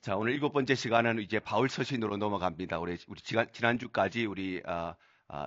자, 오늘 일곱 번째 시간은 이제 바울 서신으로 넘어갑니다. 우리 지난주까지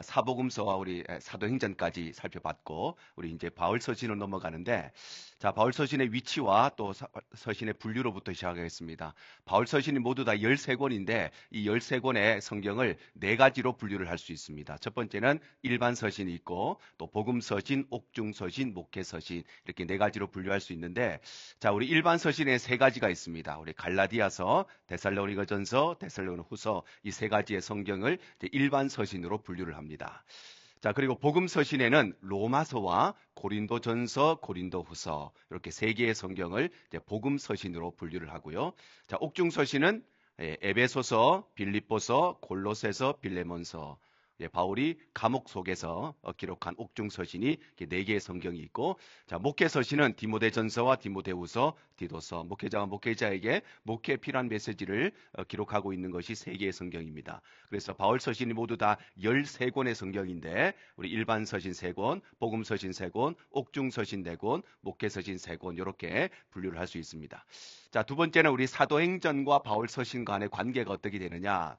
사복음서와 우리 사도행전까지 살펴봤고, 우리 이제 바울 서신으로 넘어가는데, 자, 바울 서신의 위치와 또 서신의 분류로부터 시작하겠습니다. 바울 서신이 모두 다 13권인데, 이 13권의 성경을 네 가지로 분류를 할 수 있습니다. 첫 번째는 일반 서신이 있고, 또 복음 서신, 옥중 서신, 목회 서신, 이렇게 네 가지로 분류할 수 있는데, 자, 우리 일반 서신에 세 가지가 있습니다. 우리 갈라디아서, 데살로니가전서, 데살로니가후서 이 세 가지의 성경을 이제 일반 서신으로 분류를 합니다. 자, 그리고 복음 서신에는 로마서와 고린도전서, 고린도후서 이렇게 세 개의 성경을 이제 복음 서신으로 분류를 하고요. 자, 옥중 서신은 에베소서, 빌립보서, 골로새서, 빌레몬서, 바울이 감옥 속에서 기록한 옥중 서신이 네 개의 성경이 있고, 자, 목회 서신은 디모데전서와 디모데후서, 디도서, 목회자와 목회자에게 목회에 필요한 메시지를 기록하고 있는 것이 세 개의 성경입니다. 그래서 바울 서신이 모두 다 13권의 성경인데, 우리 일반 서신 3권, 복음 서신 3권, 옥중 서신 4권, 목회 서신 3권 이렇게 분류를 할 수 있습니다. 자, 두 번째는 우리 사도행전과 바울 서신 간의 관계가 어떻게 되느냐?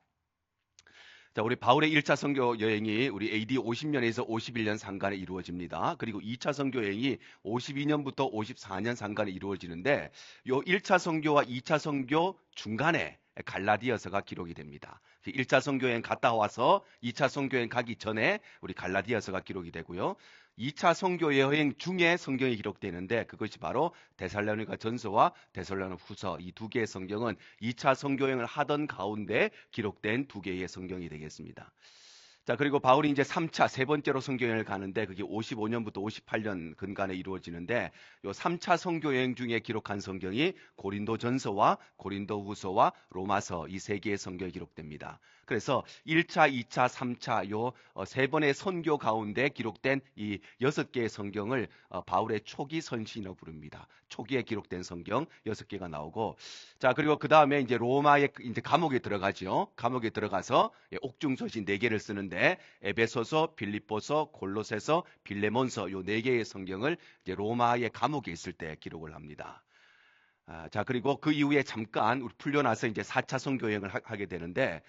자, 우리 바울의 1차 선교 여행이 우리 AD 50년에서 51년 상간에 이루어집니다. 그리고 2차 선교 여행이 52년부터 54년 상간에 이루어지는데, 요 1차 선교와 2차 선교 중간에 갈라디아서가 기록이 됩니다. 1차 선교여행 갔다 와서 2차 선교여행 가기 전에 우리 갈라디아서가 기록이 되고요. 2차 선교 여행 중에 성경이 기록되는데, 그것이 바로 데살로니가 전서와 데살로니가 후서 이 두 개의 성경은 2차 선교 여행을 하던 가운데 기록된 두 개의 성경이 되겠습니다. 자, 그리고 바울이 이제 3차 세 번째로 선교여행을 가는데, 그게 55년부터 58년 근간에 이루어지는데, 요 3차 선교여행 중에 기록한 성경이 고린도전서와 고린도후서와 로마서 이 세 개의 성경이 기록됩니다. 그래서 1차, 2차, 3차 요 세 번의 선교 가운데 기록된 이 6개의 성경을 바울의 초기 선신이라고 부릅니다. 초기에 기록된 성경 6개가 나오고, 자, 그리고 그 다음에 이제 로마의 이제 감옥에 들어가죠. 감옥에 들어가서 옥중 서신 4개를 쓰는데, 에베소서, 빌립보서, 골로새서, 빌레몬서 요 4개의 성경을 이제 로마의 감옥에 있을 때 기록을 합니다. 자, 그리고 그 이후에 잠깐 우리 풀려나서 이제 4차 선교 여행을 하게 되는데,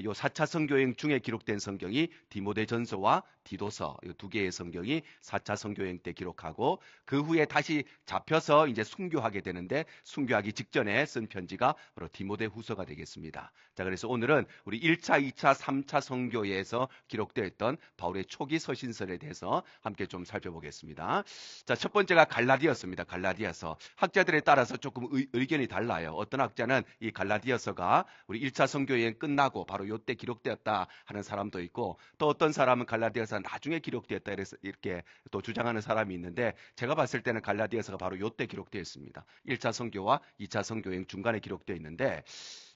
요 4차 선교 여행 중에 기록된 성경이 디모데전서와 디도서 이 두 개의 성경이 4차 선교 여행 때 기록하고, 그 후에 다시 잡혀서 이제 순교하게 되는데, 순교하기 직전에 쓴 편지가 바로 디모데후서가 되겠습니다. 자, 그래서 오늘은 우리 1차, 2차, 3차 선교에서 기록되었던 바울의 초기 서신설에 대해서 함께 좀 살펴보겠습니다. 자, 첫 번째가 갈라디아서입니다. 갈라디아서. 학자들에 따라서 조금 의견이 달라요. 어떤 학자는 이 갈라디아서가 우리 1차 선교 여행 끝나고 바로 요때 기록되었다 하는 사람도 있고, 또 어떤 사람은 갈라디아서가 나중에 기록되었다 이렇게 또 주장하는 사람이 있는데, 제가 봤을 때는 갈라디아서가 바로 요때 기록되어 있습니다. 1차 선교와 2차 선교 여행 중간에 기록되어 있는데,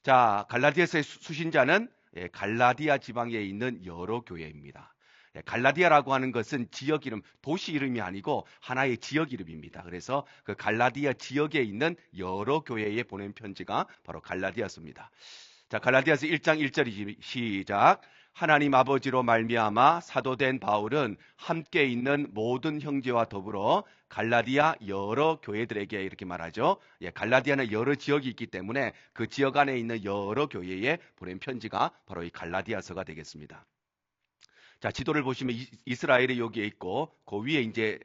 자, 갈라디아서의 수신자는 갈라디아 지방에 있는 여러 교회입니다. 갈라디아라고 하는 것은 지역 이름, 도시 이름이 아니고 하나의 지역 이름입니다. 그래서 그 갈라디아 지역에 있는 여러 교회에 보낸 편지가 바로 갈라디아서입니다. 자, 갈라디아서 1장 1절이 시작. 하나님 아버지로 말미암아 사도된 바울은 함께 있는 모든 형제와 더불어 갈라디아 여러 교회들에게 이렇게 말하죠. 갈라디아는 여러 지역이 있기 때문에 그 지역 안에 있는 여러 교회에 보낸 편지가 바로 이 갈라디아서가 되겠습니다. 자, 지도를 보시면 이스라엘이 여기에 있고, 그 위에 이제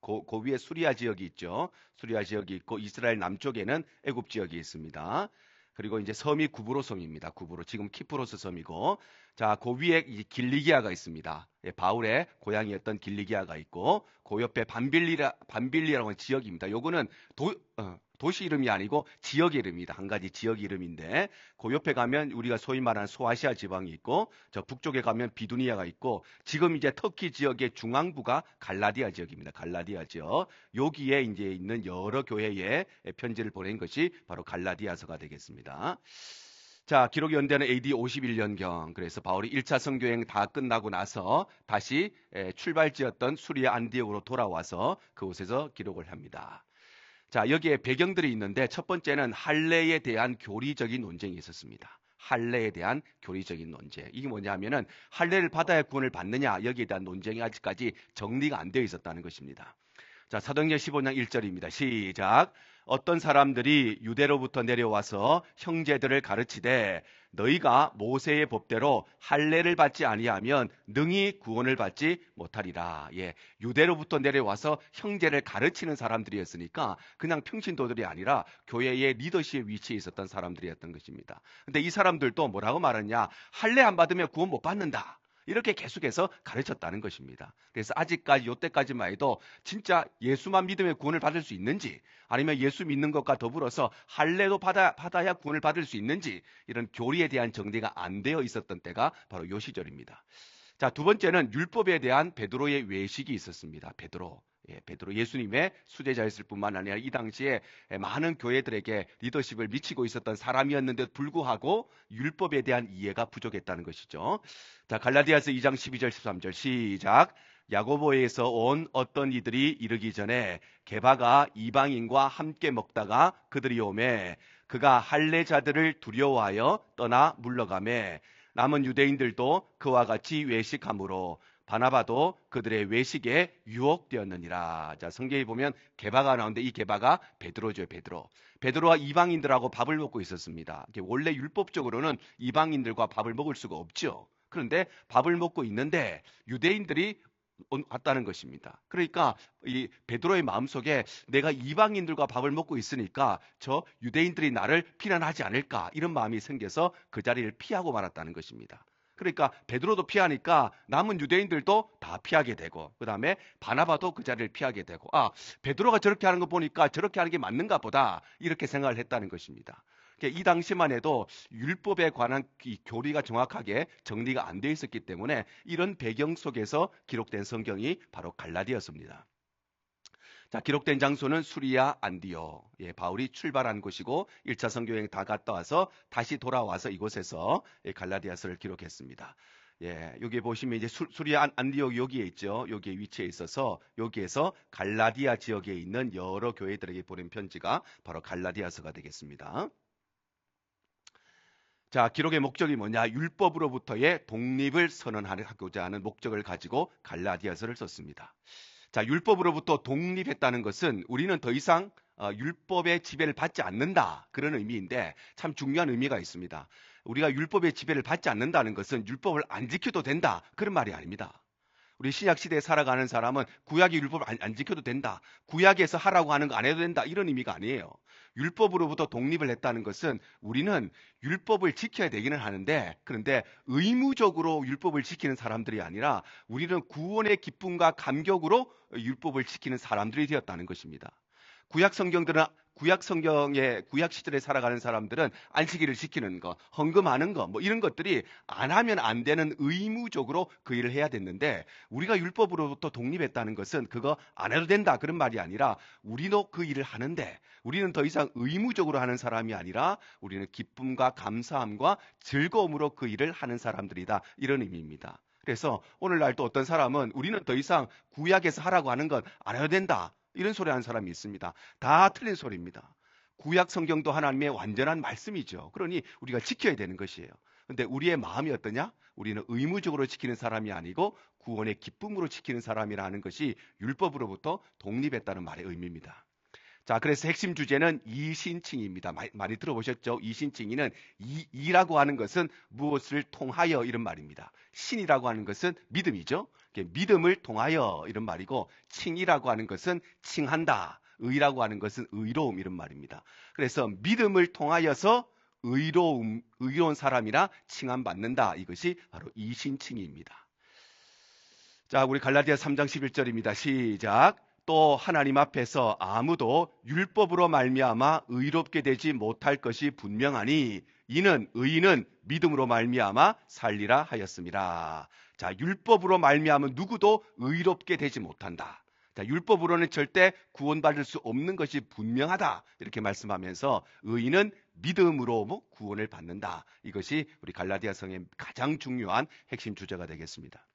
그 위에 수리아 지역이 있죠. 수리아 지역이 있고, 이스라엘 남쪽에는 애굽 지역이 있습니다. 그리고 이제 섬이 구브로 섬입니다. 구브로, 지금 키프로스 섬이고, 자, 그 위에 길리기아가 있습니다. 바울의 고향이었던 길리기아가 있고, 그 옆에 반빌리라고 하는 지역입니다. 요거는 도시 이름이 아니고 지역 이름입니다. 한 가지 지역 이름인데, 그 옆에 가면 우리가 소위 말하는 소아시아 지방이 있고, 저 북쪽에 가면 비두니아가 있고, 지금 이제 터키 지역의 중앙부가 갈라디아 지역입니다. 갈라디아 지역. 여기에 이제 있는 여러 교회에 편지를 보낸 것이 바로 갈라디아서가 되겠습니다. 자, 기록 연대는 AD 51년경. 그래서 바울이 1차 선교여행 다 끝나고 나서 다시 출발지였던 수리아 안디옥으로 돌아와서 그곳에서 기록을 합니다. 자, 여기에 배경들이 있는데, 첫 번째는 할례에 대한 교리적인 논쟁이 있었습니다. 할례에 대한 교리적인 논쟁. 이게 뭐냐면은 할례를 받아야 구원을 받느냐, 여기에 대한 논쟁이 아직까지 정리가 안 되어 있었다는 것입니다. 자, 사도행전 15장 1절입니다. 시작. 어떤 사람들이 유대로부터 내려와서 형제들을 가르치되 너희가 모세의 법대로 할례를 받지 아니하면 능히 구원을 받지 못하리라. 예, 유대로부터 내려와서 형제를 가르치는 사람들이었으니까 그냥 평신도들이 아니라 교회의 리더십 위치에 있었던 사람들이었던 것입니다. 근데 이 사람들도 뭐라고 말했냐? 할례 안 받으면 구원 못 받는다. 이렇게 계속해서 가르쳤다는 것입니다. 그래서 아직까지 이때까지만 해도 진짜 예수만 믿으면 구원을 받을 수 있는지, 아니면 예수 믿는 것과 더불어서 할례도 받아야 구원을 받을 수 있는지, 이런 교리에 대한 정리가 안 되어 있었던 때가 바로 이 시절입니다. 자, 두 번째는 율법에 대한 베드로의 외식이 있었습니다. 베드로. 베드로 예수님의 수제자였을 뿐만 아니라 이 당시에 많은 교회들에게 리더십을 미치고 있었던 사람이었는데도 불구하고 율법에 대한 이해가 부족했다는 것이죠. 자, 갈라디아서 2장 12절 13절 시작. 야고보에서 온 어떤 이들이 이르기 전에 게바가 이방인과 함께 먹다가 그들이 오매 그가 할례자들을 두려워하여 떠나 물러가매 남은 유대인들도 그와 같이 외식함으로 바나바도 그들의 외식에 유혹되었느니라. 자, 성경에 보면 게바가 나오는데 이 게바가 베드로죠, 베드로. 베드로와 이방인들하고 밥을 먹고 있었습니다. 원래 율법적으로는 이방인들과 밥을 먹을 수가 없죠. 그런데 밥을 먹고 있는데 유대인들이 왔다는 것입니다. 그러니까 이 베드로의 마음속에 내가 이방인들과 밥을 먹고 있으니까 저 유대인들이 나를 비난하지 않을까 이런 마음이 생겨서 그 자리를 피하고 말았다는 것입니다. 그러니까 베드로도 피하니까 남은 유대인들도 다 피하게 되고 그 다음에 바나바도 그 자리를 피하게 되고 베드로가 저렇게 하는 거 보니까 저렇게 하는 게 맞는가 보다 이렇게 생각을 했다는 것입니다. 이 당시만 해도 율법에 관한 이 교리가 정확하게 정리가 안 되어 있었기 때문에 이런 배경 속에서 기록된 성경이 바로 갈라디아서입니다. 자, 기록된 장소는 수리아 안디오. 예, 바울이 출발한 곳이고 1차 선교여행 다 갔다 와서 다시 돌아와서 이곳에서 갈라디아서를 기록했습니다. 예, 여기 보시면 이제 수리아 안디옥 여기에 있죠. 여기에 위치해 있어서 여기에서 갈라디아 지역에 있는 여러 교회들에게 보낸 편지가 바로 갈라디아서가 되겠습니다. 자, 기록의 목적이 뭐냐? 율법으로부터의 독립을 선언하고자 하는 목적을 가지고 갈라디아서를 썼습니다. 자, 율법으로부터 독립했다는 것은 우리는 더 이상 율법의 지배를 받지 않는다. 그런 의미인데 참 중요한 의미가 있습니다. 우리가 율법의 지배를 받지 않는다는 것은 율법을 안 지켜도 된다. 그런 말이 아닙니다. 우리 신약 시대에 살아가는 사람은 구약의 율법을 안 지켜도 된다. 구약에서 하라고 하는 거 안 해도 된다. 이런 의미가 아니에요. 율법으로부터 독립을 했다는 것은 우리는 율법을 지켜야 되기는 하는데 그런데 의무적으로 율법을 지키는 사람들이 아니라 우리는 구원의 기쁨과 감격으로 율법을 지키는 사람들이 되었다는 것입니다. 구약 성경의 구약 시절에 살아가는 사람들은 안식일을 지키는 거, 헌금하는 거, 뭐 이런 것들이 안 하면 안 되는 의무적으로 그 일을 해야 됐는데 우리가 율법으로부터 독립했다는 것은 그거 안 해도 된다 그런 말이 아니라 우리도 그 일을 하는데 우리는 더 이상 의무적으로 하는 사람이 아니라 우리는 기쁨과 감사함과 즐거움으로 그 일을 하는 사람들이다 이런 의미입니다. 그래서 오늘날 또 어떤 사람은 우리는 더 이상 구약에서 하라고 하는 건 안 해도 된다. 이런 소리 하는 사람이 있습니다. 다 틀린 소리입니다. 구약 성경도 하나님의 완전한 말씀이죠. 그러니 우리가 지켜야 되는 것이에요. 그런데 우리의 마음이 어떠냐? 우리는 의무적으로 지키는 사람이 아니고 구원의 기쁨으로 지키는 사람이라는 것이 율법으로부터 독립했다는 말의 의미입니다. 자, 그래서 핵심 주제는 이신칭입니다. 많이 들어보셨죠? 이신칭이는 이라고 하는 것은 무엇을 통하여 이런 말입니다. 신이라고 하는 것은 믿음이죠. 믿음을 통하여 이런 말이고 칭이라고 하는 것은 칭한다. 의라고 하는 것은 의로움 이런 말입니다. 그래서 믿음을 통하여서 의로운 사람이라 칭함받는다. 이것이 바로 이신칭입니다. 자, 우리 갈라디아 3장 11절입니다. 시작. 또 하나님 앞에서 아무도 율법으로 말미암아 의롭게 되지 못할 것이 분명하니 이는 의인은 믿음으로 말미암아 살리라 하였습니다. 자, 율법으로 말미암아 누구도 의롭게 되지 못한다. 자, 율법으로는 절대 구원받을 수 없는 것이 분명하다. 이렇게 말씀하면서 의인은 믿음으로 구원을 받는다. 이것이 우리 갈라디아서의 가장 중요한 핵심 주제가 되겠습니다.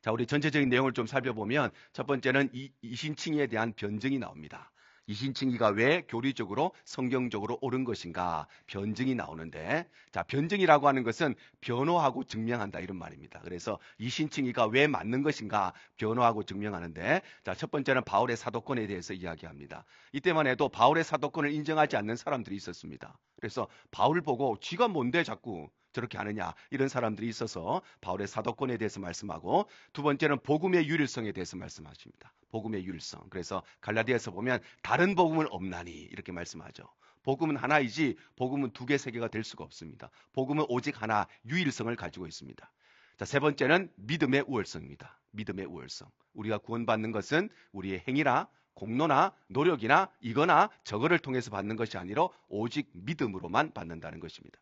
자, 우리 전체적인 내용을 좀 살펴보면 첫 번째는 이신칭에 대한 변증이 나옵니다. 이신칭의가 왜 교리적으로 성경적으로 옳은 것인가 변증이 나오는데, 자, 변증이라고 하는 것은 변호하고 증명한다 이런 말입니다. 그래서 이신칭의가 왜 맞는 것인가 변호하고 증명하는데, 자, 첫 번째는 바울의 사도권에 대해서 이야기합니다. 이때만 해도 바울의 사도권을 인정하지 않는 사람들이 있었습니다. 그래서 바울 보고 쥐가 뭔데 자꾸 저렇게 하느냐 이런 사람들이 있어서 바울의 사도권에 대해서 말씀하고, 두 번째는 복음의 유일성에 대해서 말씀하십니다. 복음의 유일성. 그래서 갈라디아서 보면 다른 복음은 없나니 이렇게 말씀하죠. 복음은 하나이지 복음은 두 개, 세 개가 될 수가 없습니다. 복음은 오직 하나, 유일성을 가지고 있습니다. 자, 세 번째는 믿음의 우월성입니다. 믿음의 우월성. 우리가 구원받는 것은 우리의 행위나 공로나 노력이나 이거나 저거를 통해서 받는 것이 아니라 오직 믿음으로만 받는다는 것입니다.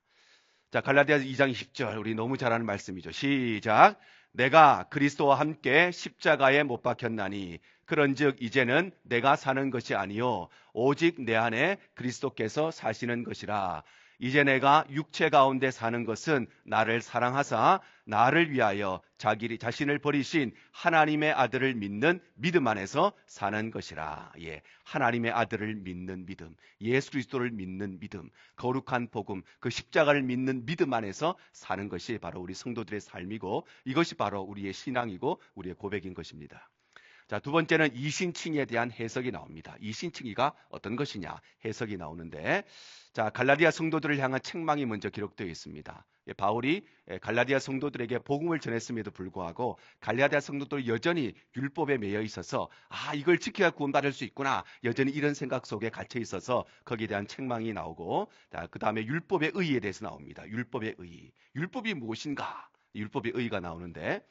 자, 갈라디아서 2장 10절 우리 너무 잘 아는 말씀이죠. 시작. 내가 그리스도와 함께 십자가에 못 박혔나니 그런즉 이제는 내가 사는 것이 아니요 오직 내 안에 그리스도께서 사시는 것이라. 이제 내가 육체 가운데 사는 것은 나를 사랑하사 나를 위하여 자신을 버리신 하나님의 아들을 믿는 믿음 안에서 사는 것이라. 예, 하나님의 아들을 믿는 믿음, 예수 그리스도를 믿는 믿음, 거룩한 복음, 그 십자가를 믿는 믿음 안에서 사는 것이 바로 우리 성도들의 삶이고, 이것이 바로 우리의 신앙이고 우리의 고백인 것입니다. 자, 두 번째는 이신칭의에 대한 해석이 나옵니다. 이신칭의가 어떤 것이냐 해석이 나오는데, 자, 갈라디아 성도들을 향한 책망이 먼저 기록되어 있습니다. 바울이 갈라디아 성도들에게 복음을 전했음에도 불구하고 갈라디아 성도들 여전히 율법에 매여 있어서 이걸 지켜야 구원받을 수 있구나, 여전히 이런 생각 속에 갇혀 있어서 거기에 대한 책망이 나오고, 그 다음에 율법의 의의에 대해서 나옵니다. 율법의 의의. 율법이 무엇인가? 율법의 의의가 나오는데,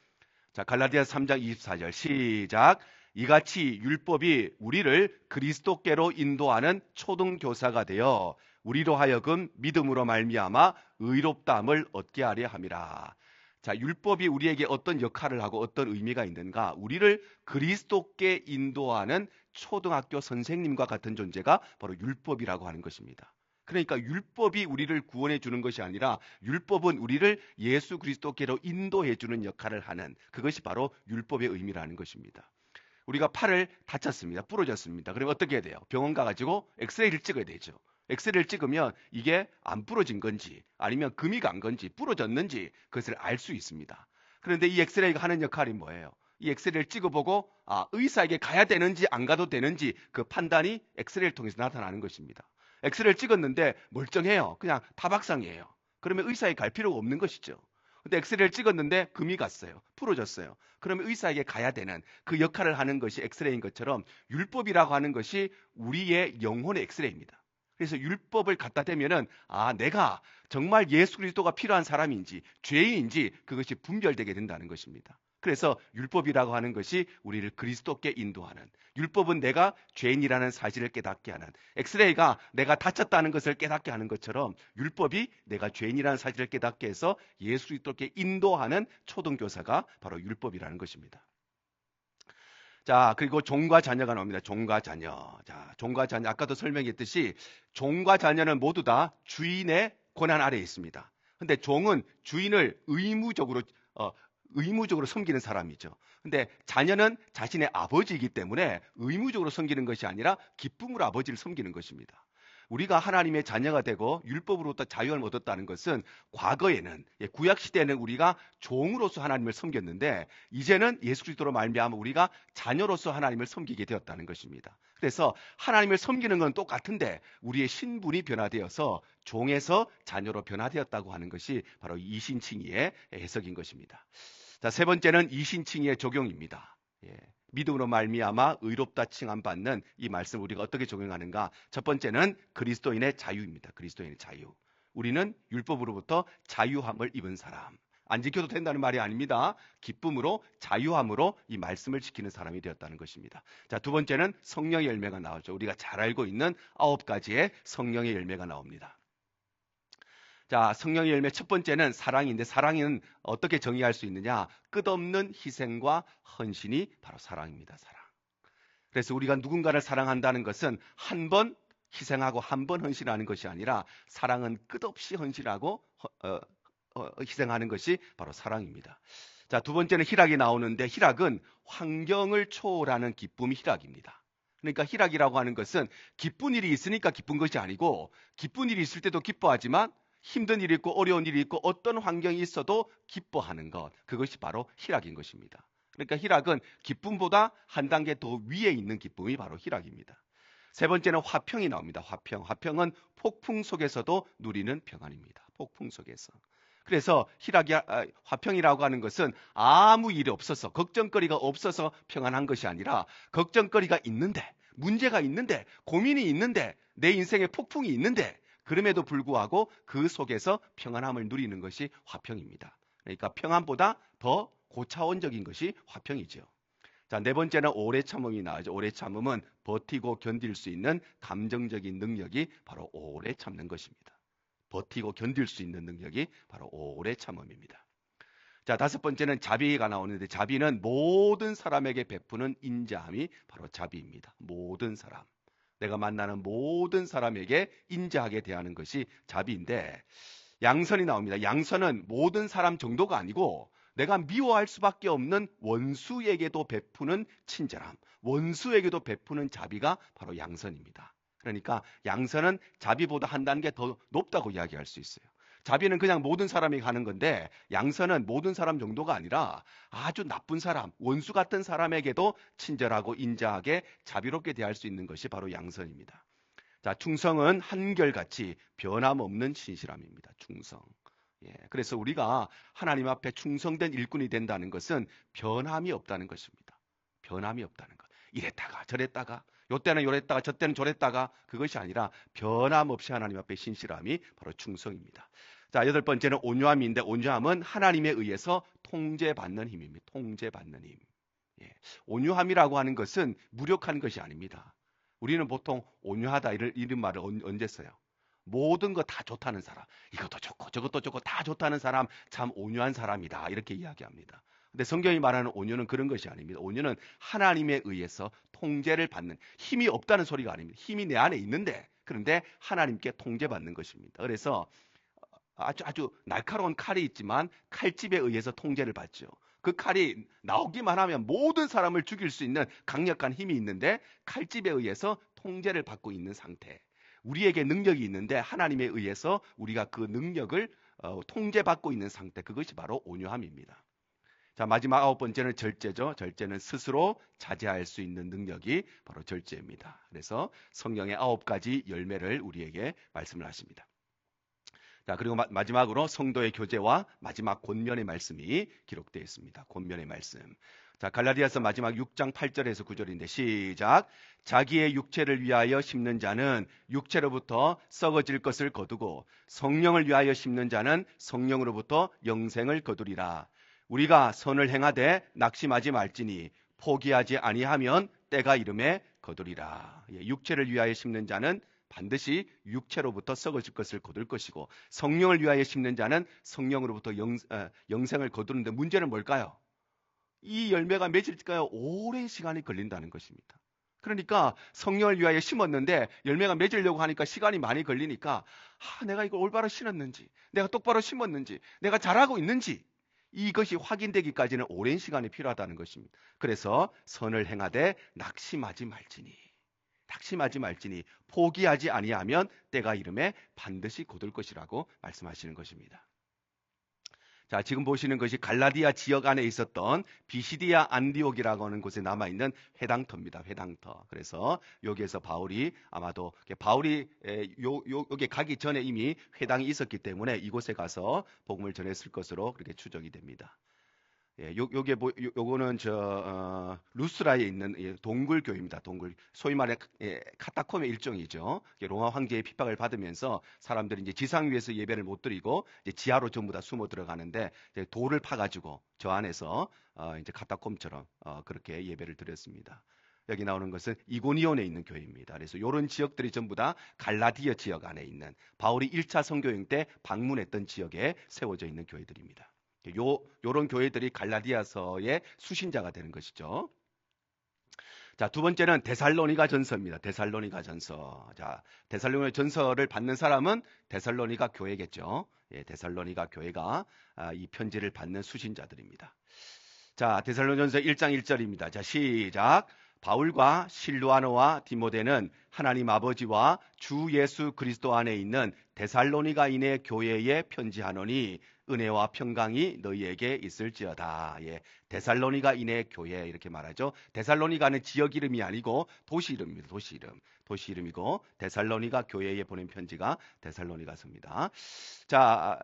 자, 갈라디아서 3장 24절 시작. 이같이 율법이 우리를 그리스도께로 인도하는 초등교사가 되어 우리로 하여금 믿음으로 말미암아 의롭다함을 얻게 하려 함이라. 자, 율법이 우리에게 어떤 역할을 하고 어떤 의미가 있는가? 우리를 그리스도께 인도하는 초등학교 선생님과 같은 존재가 바로 율법이라고 하는 것입니다. 그러니까 율법이 우리를 구원해 주는 것이 아니라 율법은 우리를 예수 그리스도께로 인도해 주는 역할을 하는, 그것이 바로 율법의 의미라는 것입니다. 우리가 팔을 다쳤습니다. 부러졌습니다. 그럼 어떻게 해야 돼요? 병원 가가지고 엑스레이를 찍어야 되죠. 엑스레이를 찍으면 이게 안 부러진 건지 아니면 금이 간 건지 부러졌는지 그것을 알 수 있습니다. 그런데 이 엑스레이가 하는 역할이 뭐예요? 이 엑스레이를 찍어보고 의사에게 가야 되는지 안 가도 되는지 그 판단이 엑스레이를 통해서 나타나는 것입니다. 엑스레이를 찍었는데 멀쩡해요. 그냥 타박상이에요. 그러면 의사에 갈 필요가 없는 것이죠. 근데 엑스레이를 찍었는데 금이 갔어요. 부러졌어요. 그러면 의사에게 가야 되는 그 역할을 하는 것이 엑스레이인 것처럼 율법이라고 하는 것이 우리의 영혼의 엑스레이입니다. 그래서 율법을 갖다 대면은 내가 정말 예수 그리스도가 필요한 사람인지 죄인인지 그것이 분별되게 된다는 것입니다. 그래서 율법이라고 하는 것이 우리를 그리스도께 인도하는, 율법은 내가 죄인이라는 사실을 깨닫게 하는, 엑스레이가 내가 다쳤다는 것을 깨닫게 하는 것처럼 율법이 내가 죄인이라는 사실을 깨닫게 해서 예수 그리스도께 인도하는 초등교사가 바로 율법이라는 것입니다. 자, 그리고 종과 자녀가 나옵니다. 종과 자녀. 자, 종과 자녀. 아까도 설명했듯이 종과 자녀는 모두 다 주인의 권한 아래에 있습니다. 근데 종은 주인을 의무적으로 섬기는 사람이죠. 근데 자녀는 자신의 아버지이기 때문에 의무적으로 섬기는 것이 아니라 기쁨으로 아버지를 섬기는 것입니다. 우리가 하나님의 자녀가 되고 율법으로부터 자유함을 얻었다는 것은 과거에는, 구약 시대에는 우리가 종으로서 하나님을 섬겼는데 이제는 예수 그리스도로 말미암아 우리가 자녀로서 하나님을 섬기게 되었다는 것입니다. 그래서 하나님을 섬기는 건 똑같은데 우리의 신분이 변화되어서 종에서 자녀로 변화되었다고 하는 것이 바로 이신칭의의 해석인 것입니다. 자, 세 번째는 이신칭의의 적용입니다. 믿음으로 말미암아 의롭다 칭함받는 이 말씀 우리가 어떻게 적용하는가? 첫 번째는 그리스도인의 자유입니다. 그리스도인의 자유. 우리는 율법으로부터 자유함을 입은 사람. 안 지켜도 된다는 말이 아닙니다. 기쁨으로 자유함으로 이 말씀을 지키는 사람이 되었다는 것입니다. 자, 두 번째는 성령의 열매가 나오죠. 우리가 잘 알고 있는 9가지의 성령의 열매가 나옵니다. 자, 성령의 열매 첫 번째는 사랑인데, 사랑은 어떻게 정의할 수 있느냐? 끝없는 희생과 헌신이 바로 사랑입니다. 사랑. 그래서 우리가 누군가를 사랑한다는 것은 한 번 희생하고 한 번 헌신하는 것이 아니라 사랑은 끝없이 헌신하고 희생하는 것이 바로 사랑입니다. 자, 두 번째는 희락이 나오는데 희락은 환경을 초월하는 기쁨이 희락입니다. 그러니까 희락이라고 하는 것은 기쁜 일이 있으니까 기쁜 것이 아니고 기쁜 일이 있을 때도 기뻐하지만 힘든 일이 있고 어려운 일이 있고 어떤 환경이 있어도 기뻐하는 것. 그것이 바로 희락인 것입니다. 그러니까 희락은 기쁨보다 한 단계 더 위에 있는 기쁨이 바로 희락입니다. 세 번째는 화평이 나옵니다. 화평. 화평은 폭풍 속에서도 누리는 평안입니다. 폭풍 속에서. 그래서 화평이라고 하는 것은 아무 일이 없어서 걱정거리가 없어서 평안한 것이 아니라 걱정거리가 있는데 문제가 있는데 고민이 있는데 내 인생에 폭풍이 있는데 그럼에도 불구하고 그 속에서 평안함을 누리는 것이 화평입니다. 그러니까 평안보다 더 고차원적인 것이 화평이죠. 자, 네 번째는 오래 참음이 나오죠. 오래 참음은 버티고 견딜 수 있는 감정적인 능력이 바로 오래 참는 것입니다. 버티고 견딜 수 있는 능력이 바로 오래 참음입니다. 자, 다섯 번째는 자비가 나오는데 자비는 모든 사람에게 베푸는 인자함이 바로 자비입니다. 모든 사람. 내가 만나는 모든 사람에게 인자하게 대하는 것이 자비인데 양선이 나옵니다. 양선은 모든 사람 정도가 아니고 내가 미워할 수밖에 없는 원수에게도 베푸는 친절함, 원수에게도 베푸는 자비가 바로 양선입니다. 그러니까 양선은 자비보다 한 단계 더 높다고 이야기할 수 있어요. 자비는 그냥 모든 사람이 가는 건데 양선은 모든 사람 정도가 아니라 아주 나쁜 사람, 원수 같은 사람에게도 친절하고 인자하게 자비롭게 대할 수 있는 것이 바로 양선입니다. 자, 충성은 한결같이 변함없는 신실함입니다. 충성. 예, 그래서 우리가 하나님 앞에 충성된 일꾼이 된다는 것은 변함이 없다는 것입니다. 변함이 없다는 것. 이랬다가 저랬다가 요때는 요랬다가 저때는 저랬다가 그것이 아니라 변함없이 하나님 앞에 신실함이 바로 충성입니다. 자, 여덟 번째는 온유함인데 온유함은 하나님에 의해서 통제받는 힘입니다. 통제받는 힘. 예, 온유함이라고 하는 것은 무력한 것이 아닙니다. 우리는 보통 온유하다 이런 말을 언제 써요? 모든 거 다 좋다는 사람, 이것도 좋고 저것도 좋고 다 좋다는 사람 참 온유한 사람이다 이렇게 이야기합니다. 근데 성경이 말하는 온유는 그런 것이 아닙니다. 온유는 하나님에 의해서 통제를 받는, 힘이 없다는 소리가 아닙니다. 힘이 내 안에 있는데 그런데 하나님께 통제받는 것입니다. 그래서 아주 날카로운 칼이 있지만 칼집에 의해서 통제를 받죠. 그 칼이 나오기만 하면 모든 사람을 죽일 수 있는 강력한 힘이 있는데 칼집에 의해서 통제를 받고 있는 상태. 우리에게 능력이 있는데 하나님에 의해서 우리가 그 능력을 통제받고 있는 상태. 그것이 바로 온유함입니다. 자, 마지막 아홉 번째는 절제죠. 절제는 스스로 자제할 수 있는 능력이 바로 절제입니다. 그래서 성경의 9가지 열매를 우리에게 말씀을 하십니다. 자, 그리고 마지막으로 성도의 교제와 마지막 권면의 말씀이 기록되어 있습니다. 권면의 말씀. 자, 갈라디아서 마지막 6장 8절에서 9절인데 시작. 자기의 육체를 위하여 심는 자는 육체로부터 썩어질 것을 거두고 성령을 위하여 심는 자는 성령으로부터 영생을 거두리라. 우리가 선을 행하되 낙심하지 말지니 포기하지 아니하면 때가 이름에 거두리라. 육체를 위하여 심는 자는 반드시 육체로부터 썩어질 것을 거둘 것이고 성령을 위하여 심는 자는 성령으로부터 영생을 거두는데 문제는 뭘까요? 이 열매가 맺을까요? 오랜 시간이 걸린다는 것입니다. 그러니까 성령을 위하여 심었는데 열매가 맺으려고 하니까 시간이 많이 걸리니까 내가 이걸 올바로 심었는지, 내가 똑바로 심었는지, 내가 잘하고 있는지 이것이 확인되기까지는 오랜 시간이 필요하다는 것입니다. 그래서 선을 행하되 낙심하지 말지니 포기하지 아니하면 때가 이름에 반드시 거둘 것이라고 말씀하시는 것입니다. 자, 지금 보시는 것이 갈라디아 지역 안에 있었던 비시디아 안디옥이라고 하는 곳에 남아있는 회당터입니다. 회당터. 그래서 여기에서 바울이 아마도 바울이 여기 가기 전에 이미 회당이 있었기 때문에 이곳에 가서 복음을 전했을 것으로 그렇게 추정이 됩니다. 예, 요거는 루스라에 있는 동굴 교회입니다. 동굴. 소위 말해 카타콤의 일종이죠. 로마 황제의 핍박을 받으면서 사람들이 이제 지상 위에서 예배를 못 드리고 이제 지하로 전부 다 숨어 들어가는데 이제 돌을 파가지고 저 안에서 이제 카타콤처럼 그렇게 예배를 드렸습니다. 여기 나오는 것은 이고니온에 있는 교회입니다. 그래서 이런 지역들이 전부 다 갈라디아 지역 안에 있는 바울이 1차 선교행 때 방문했던 지역에 세워져 있는 교회들입니다. 요런 교회들이 갈라디아서의 수신자가 되는 것이죠. 자, 두 번째는 데살로니가 전서입니다. 데살로니가 전서. 자, 데살로니가 전서를 받는 사람은 데살로니가 교회겠죠. 예, 데살로니가 교회가 이 편지를 받는 수신자들입니다. 자, 데살로니가 전서 1장 1절입니다. 자, 시작. 바울과 실루아노와 디모데는 하나님 아버지와 주 예수 그리스도 안에 있는 데살로니가인의 교회에 편지하노니 은혜와 평강이 너희에게 있을지어다. 예, 데살로니가인의 교회 이렇게 말하죠. 데살로니가는 지역 이름이 아니고 도시 이름입니다. 도시 이름. 도시 이름이고 데살로니가 교회에 보낸 편지가 데살로니가서입니다. 자,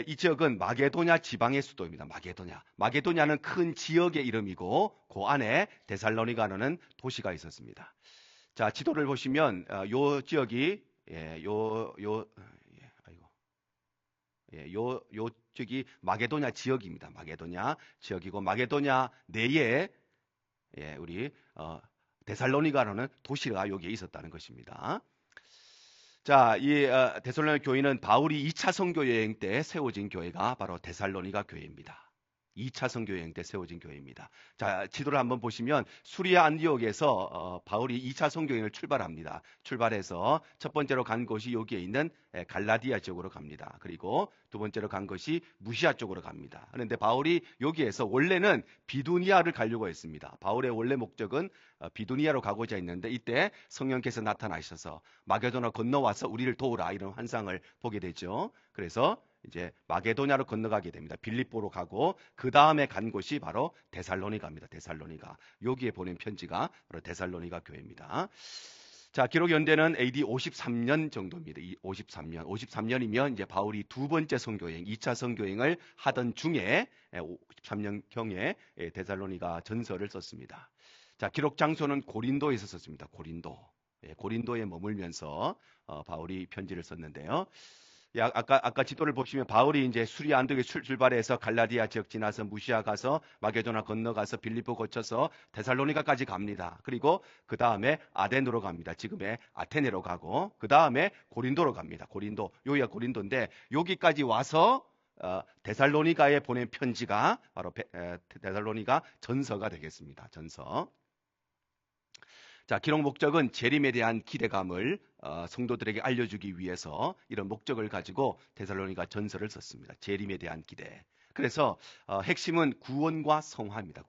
이 지역은 마게도냐 지방의 수도입니다. 마게도냐. 마게도냐는 큰 지역의 이름이고 그 안에 데살로니가는 도시가 있었습니다. 자, 지도를 보시면 요 지역이 요 쪽이 마게도냐 지역입니다. 마게도냐 지역이고 마게도냐 내에 우리 데살로니가라는 도시가 여기에 있었다는 것입니다. 자, 이 데살로니가 교회는 바울이 2차 선교 여행 때 세워진 교회가 바로 데살로니가 교회입니다. 2차 선교 여행 때 세워진 교회입니다. 자, 지도를 한번 보시면 수리아 안디옥에서 바울이 2차 선교 여행을 출발합니다. 출발해서 첫 번째로 간 곳이 여기에 있는 갈라디아 지역으로 갑니다. 그리고 두 번째로 간 것이 무시아 쪽으로 갑니다. 그런데 바울이 여기에서 원래는 비두니아를 가려고 했습니다. 바울의 원래 목적은 비두니아로 가고자 했는데 이때 성령께서 나타나셔서 마게도나 건너와서 우리를 도우라 이런 환상을 보게 되죠. 그래서 이제 마게도냐로 건너가게 됩니다. 빌립보로 가고 그 다음에 간 곳이 바로 데살로니가입니다. 데살로니가. 여기에 보낸 편지가 바로 데살로니가 교회입니다. 자, 기록 연대는 AD 53년 정도입니다. 53년이면 이제 바울이 두 번째 선교여행, 2차 선교여행을 하던 중에 53년경에 데살로니가 전서를 썼습니다. 자, 기록 장소는 고린도에서 썼습니다. 고린도에 머물면서 바울이 편지를 썼는데요. 아까 지도를 보시면 바울이 이제 수리아 안디옥에 출발해서 갈라디아 지역 지나서 무시아 가서 마게도나 건너가서 빌립보 거쳐서 데살로니가까지 갑니다. 그리고 그 다음에 아덴으로 갑니다. 지금의 아테네로 가고 그 다음에 고린도로 갑니다. 고린도, 여기가 고린도인데 여기까지 와서 데살로니가에 보낸 편지가 바로 데살로니가 전서가 되겠습니다. 전서. 자, 기록 목적은 재림에 대한 기대감을 성도들에게 알려주기 위해서 이런 목적을 가지고 데살로니가 전서를 썼습니다. 재림에 대한 기대. 그래서 핵심은 구원과 성화입니다.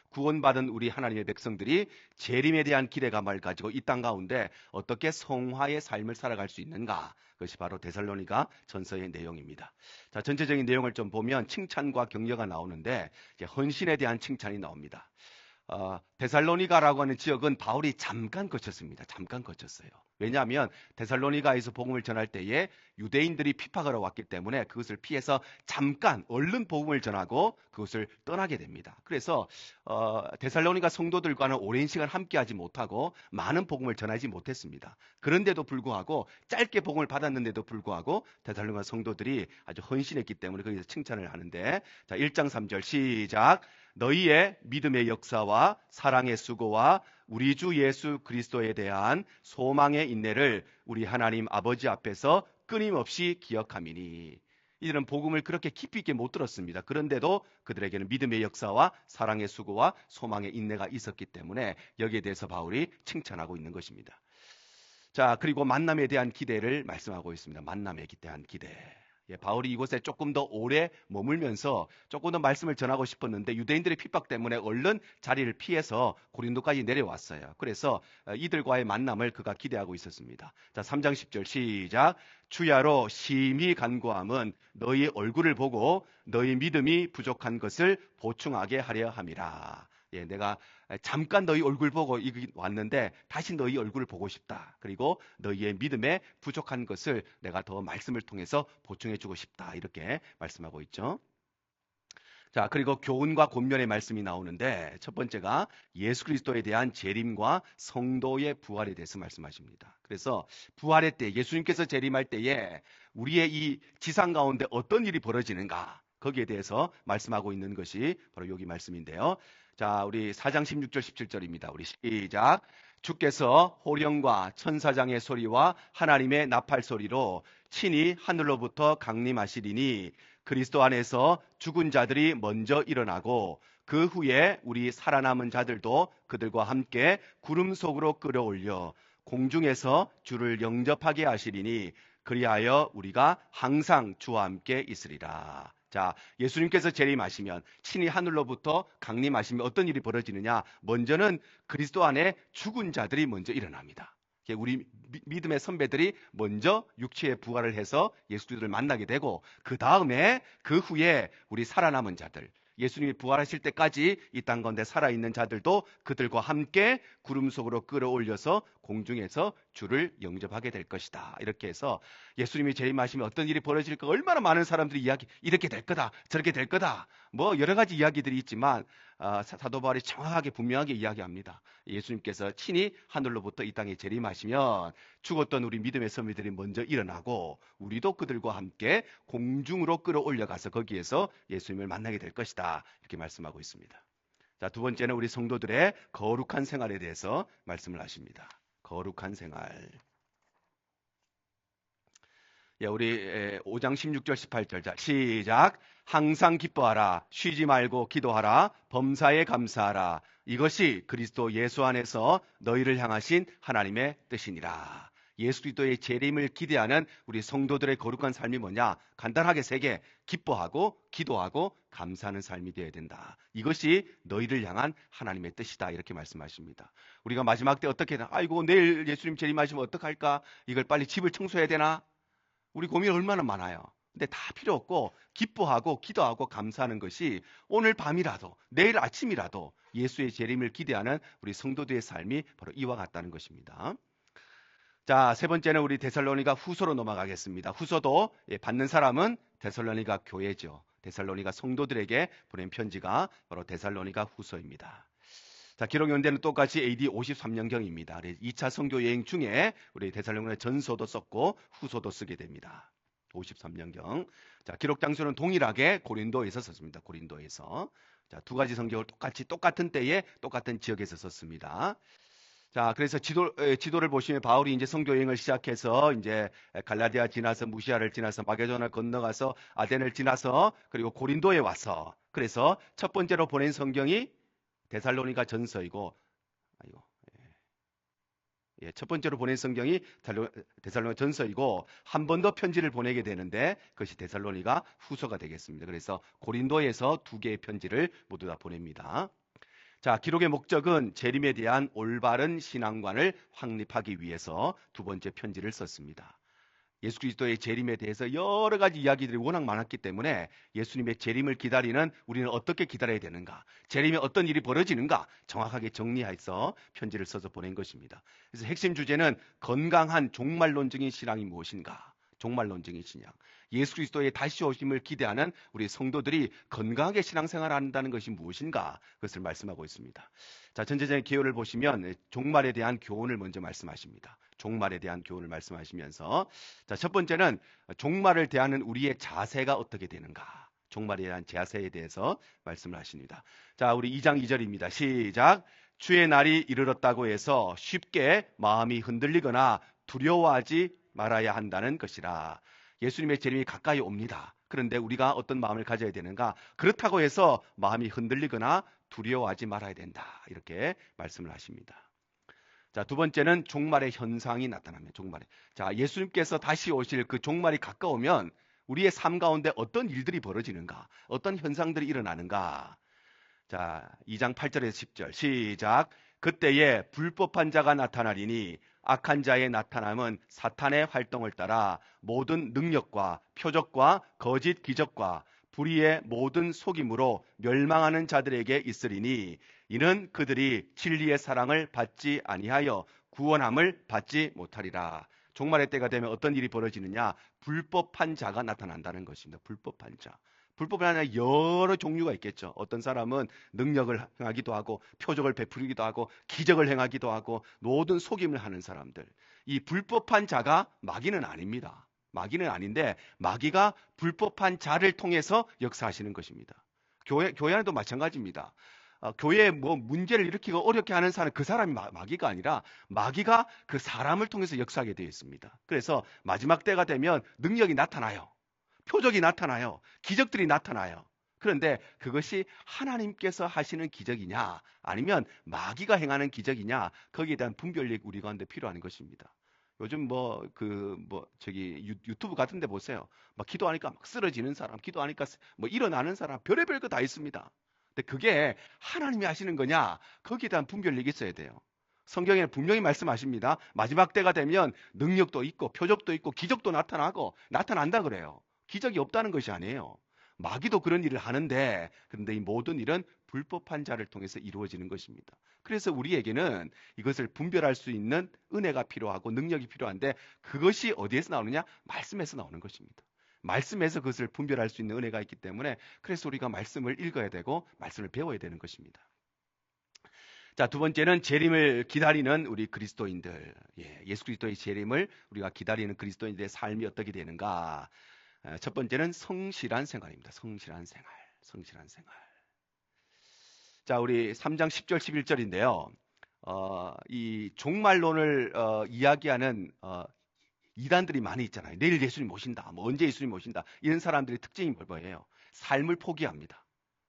구원받은 우리 하나님의 백성들이 재림에 대한 기대감을 가지고 이 땅 가운데 어떻게 성화의 삶을 살아갈 수 있는가? 그것이 바로 데살로니가 전서의 내용입니다. 자, 전체적인 내용을 좀 보면 칭찬과 격려가 나오는데 이제 헌신에 대한 칭찬이 나옵니다. 데살로니가라고 하는 지역은 바울이 잠깐 거쳤습니다. 잠깐 거쳤어요. 왜냐하면 데살로니가에서 복음을 전할 때에 유대인들이 핍박하러 왔기 때문에 그것을 피해서 잠깐 얼른 복음을 전하고 그것을 떠나게 됩니다. 그래서 데살로니가 성도들과는 오랜 시간 함께하지 못하고 많은 복음을 전하지 못했습니다. 그런데도 불구하고 짧게 복음을 받았는데도 불구하고 데살로니가 성도들이 아주 헌신했기 때문에 거기서 칭찬을 하는데, 자, 1장 3절 시작. 너희의 믿음의 역사와 사랑의 수고와 우리 주 예수 그리스도에 대한 소망의 인내를 우리 하나님 아버지 앞에서 끊임없이 기억함이니. 이들은 복음을 그렇게 깊이 있게 못 들었습니다. 그런데도 그들에게는 믿음의 역사와 사랑의 수고와 소망의 인내가 있었기 때문에 여기에 대해서 바울이 칭찬하고 있는 것입니다. 자, 그리고 만남에 대한 기대를 말씀하고 있습니다. 만남에 대한 기대. 바울이 이곳에 조금 더 오래 머물면서 조금 더 말씀을 전하고 싶었는데 유대인들의 핍박 때문에 얼른 자리를 피해서 고린도까지 내려왔어요. 그래서 이들과의 만남을 그가 기대하고 있었습니다. 자, 3장 10절 시작. 주야로 심히 간구함은 너희 얼굴을 보고 너희 믿음이 부족한 것을 보충하게 하려 함이라. 내가 잠깐 너희 얼굴 보고 왔는데 다시 너희 얼굴을 보고 싶다. 그리고 너희의 믿음에 부족한 것을 내가 더 말씀을 통해서 보충해 주고 싶다. 이렇게 말씀하고 있죠. 자, 그리고 교훈과 권면의 말씀이 나오는데 첫 번째가 예수 그리스도에 대한 재림과 성도의 부활에 대해서 말씀하십니다. 그래서 부활의 때, 예수님께서 재림할 때에 우리의 이 지상 가운데 어떤 일이 벌어지는가, 거기에 대해서 말씀하고 있는 것이 바로 여기 말씀인데요. 자, 우리 4장 16절 17절입니다. 우리 시작. 주께서 호령과 천사장의 소리와 하나님의 나팔 소리로 친히 하늘로부터 강림하시리니 그리스도 안에서 죽은 자들이 먼저 일어나고 그 후에 우리 살아남은 자들도 그들과 함께 구름 속으로 끌어올려 공중에서 주를 영접하게 하시리니 그리하여 우리가 항상 주와 함께 있으리라. 자, 예수님께서 재림하시면 친히 하늘로부터 강림하시면 어떤 일이 벌어지느냐? 먼저는 그리스도 안에 죽은 자들이 먼저 일어납니다. 우리 믿음의 선배들이 먼저 육체의 부활을 해서 예수 그리스도를 만나게 되고 그 다음에 그 후에 우리 살아남은 자들 예수님이 부활하실 때까지 이 땅 가운데 살아있는 자들도 그들과 함께 구름 속으로 끌어올려서 공중에서 주를 영접하게 될 것이다. 이렇게 해서 예수님이 재림하시면 어떤 일이 벌어질까 얼마나 많은 사람들이 이렇게 될 거다 저렇게 될 거다 뭐 여러 가지 이야기들이 있지만 사도 바울이 정확하게 분명하게 이야기합니다. 예수님께서 친히 하늘로부터 이 땅에 재림하시면 죽었던 우리 믿음의 선배들이 먼저 일어나고 우리도 그들과 함께 공중으로 끌어올려가서 거기에서 예수님을 만나게 될 것이다. 이렇게 말씀하고 있습니다. 자, 두 번째는 우리 성도들의 거룩한 생활에 대해서 말씀을 하십니다. 거룩한 생활. 우리 5장 16절 18절 자 시작. 항상 기뻐하라 쉬지 말고 기도하라 범사에 감사하라 이것이 그리스도 예수 안에서 너희를 향하신 하나님의 뜻이니라. 예수 그리스도의 재림을 기대하는 우리 성도들의 거룩한 삶이 뭐냐? 간단하게 세 개. 기뻐하고 기도하고 감사하는 삶이 되어야 된다. 이것이 너희를 향한 하나님의 뜻이다. 이렇게 말씀하십니다. 우리가 마지막 때 어떻게 되나? 아이고 내일 예수님 재림하시면 어떡할까? 이걸 빨리 집을 청소해야 되나? 우리 고민 얼마나 많아요. 근데 다 필요 없고 기뻐하고 기도하고 감사하는 것이 오늘 밤이라도 내일 아침이라도 예수의 재림을 기대하는 우리 성도들의 삶이 바로 이와 같다는 것입니다. 자, 세 번째는 우리 데살로니가 후서로 넘어가겠습니다. 후서도 받는 사람은 데살로니가 교회죠. 데살로니가 성도들에게 보낸 편지가 바로 데살로니가 후서입니다. 자, 기록 연대는 똑같이 AD 53년경입니다. 2차 선교 여행 중에 우리 데살로니가 전서도 썼고 후서도 쓰게 됩니다. 53년경. 자, 기록 장소는 동일하게 고린도에서 썼습니다. 고린도에서. 자, 두 가지 성경을 똑같은 때에 똑같은 지역에서 썼습니다. 자, 그래서 지도를 보시면 바울이 이제 선교 여행을 시작해서 이제 갈라디아 지나서 무시아를 지나서 마게도나를 건너가서 아덴을 지나서 그리고 고린도에 와서 그래서 첫 번째로 보낸 성경이 데살로니가 전서이고 첫 번째로 보낸 성경이 데살로니가 전서이고 한 번 더 편지를 보내게 되는데 그것이 데살로니가 후서가 되겠습니다. 그래서 고린도에서 두 개의 편지를 모두 다 보냅니다. 자, 기록의 목적은 재림에 대한 올바른 신앙관을 확립하기 위해서 두 번째 편지를 썼습니다. 예수 그리스도의 재림에 대해서 여러 가지 이야기들이 워낙 많았기 때문에 예수님의 재림을 기다리는 우리는 어떻게 기다려야 되는가, 재림에 어떤 일이 벌어지는가 정확하게 정리해서 편지를 써서 보낸 것입니다. 그래서 핵심 주제는 건강한 종말론적인 신앙이 무엇인가, 종말론적인 신앙. 예수 그리스도의 다시 오심을 기대하는 우리 성도들이 건강하게 신앙생활을 한다는 것이 무엇인가, 그것을 말씀하고 있습니다. 자, 전체적인 기호를 보시면 종말에 대한 교훈을 먼저 말씀하십니다. 종말에 대한 교훈을 말씀하시면서 자, 첫 번째는 종말을 대하는 우리의 자세가 어떻게 되는가, 종말에 대한 자세에 대해서 말씀을 하십니다. 자, 우리 2장 2절입니다. 시작. 주의 날이 이르렀다고 해서 쉽게 마음이 흔들리거나 두려워하지 말아야 한다는 것이라. 예수님의 재림이 가까이 옵니다. 그런데 우리가 어떤 마음을 가져야 되는가? 그렇다고 해서 마음이 흔들리거나 두려워하지 말아야 된다. 이렇게 말씀을 하십니다. 자, 두 번째는 종말의 현상이 나타납니다. 종말에. 자, 예수님께서 다시 오실 그 종말이 가까우면 우리의 삶 가운데 어떤 일들이 벌어지는가? 어떤 현상들이 일어나는가? 자, 2장 8절에서 10절 시작. 그때에 불법한 자가 나타나리니 악한 자의 나타남은 사탄의 활동을 따라 모든 능력과 표적과 거짓 기적과 불의의 모든 속임으로 멸망하는 자들에게 있으리니 이는 그들이 진리의 사랑을 받지 아니하여 구원함을 받지 못하리라. 종말의 때가 되면 어떤 일이 벌어지느냐? 불법한 자가 나타난다는 것입니다. 불법한 자. 불법은 아니라 여러 종류가 있겠죠. 어떤 사람은 능력을 행하기도 하고 표적을 베풀기도 하고 기적을 행하기도 하고 모든 속임을 하는 사람들. 이 불법한 자가 마귀는 아닙니다. 마귀는 아닌데 마귀가 불법한 자를 통해서 역사하시는 것입니다. 교회 안에도 마찬가지입니다. 교회에 뭐 문제를 일으키고 어렵게 하는 사람, 그 사람이 마귀가 아니라 마귀가 그 사람을 통해서 역사하게 되어 있습니다. 그래서 마지막 때가 되면 능력이 나타나요. 표적이 나타나요. 기적들이 나타나요. 그런데 그것이 하나님께서 하시는 기적이냐 아니면 마귀가 행하는 기적이냐, 거기에 대한 분별력이 우리 가운데 필요한 것입니다. 요즘 유튜브 같은 데 보세요. 막 기도하니까 막 쓰러지는 사람, 기도하니까 뭐 일어나는 사람, 별의별 거 다 있습니다. 근데 그게 하나님이 하시는 거냐? 거기에 대한 분별력이 있어야 돼요. 성경에 분명히 말씀하십니다. 마지막 때가 되면 능력도 있고 표적도 있고 기적도 나타나고 나타난다 그래요. 기적이 없다는 것이 아니에요. 마귀도 그런 일을 하는데, 그런데 이 모든 일은 불법한 자를 통해서 이루어지는 것입니다. 그래서 우리에게는 이것을 분별할 수 있는 은혜가 필요하고 능력이 필요한데, 그것이 어디에서 나오느냐? 말씀에서 나오는 것입니다. 말씀에서 그것을 분별할 수 있는 은혜가 있기 때문에, 그래서 우리가 말씀을 읽어야 되고 말씀을 배워야 되는 것입니다. 자, 두 번째는 재림을 기다리는 우리 그리스도인들. 예수 그리스도의 재림을 우리가 기다리는 그리스도인들의 삶이 어떻게 되는가? 첫 번째는 성실한 생활입니다. 성실한 생활. 성실한 생활. 자, 우리 3장 10절 11절인데요. 이 종말론을 이야기하는 이단들이 많이 있잖아요. 내일 예수님 오신다. 뭐 언제 예수님 오신다. 이런 사람들의 특징이 뭐예요? 삶을 포기합니다.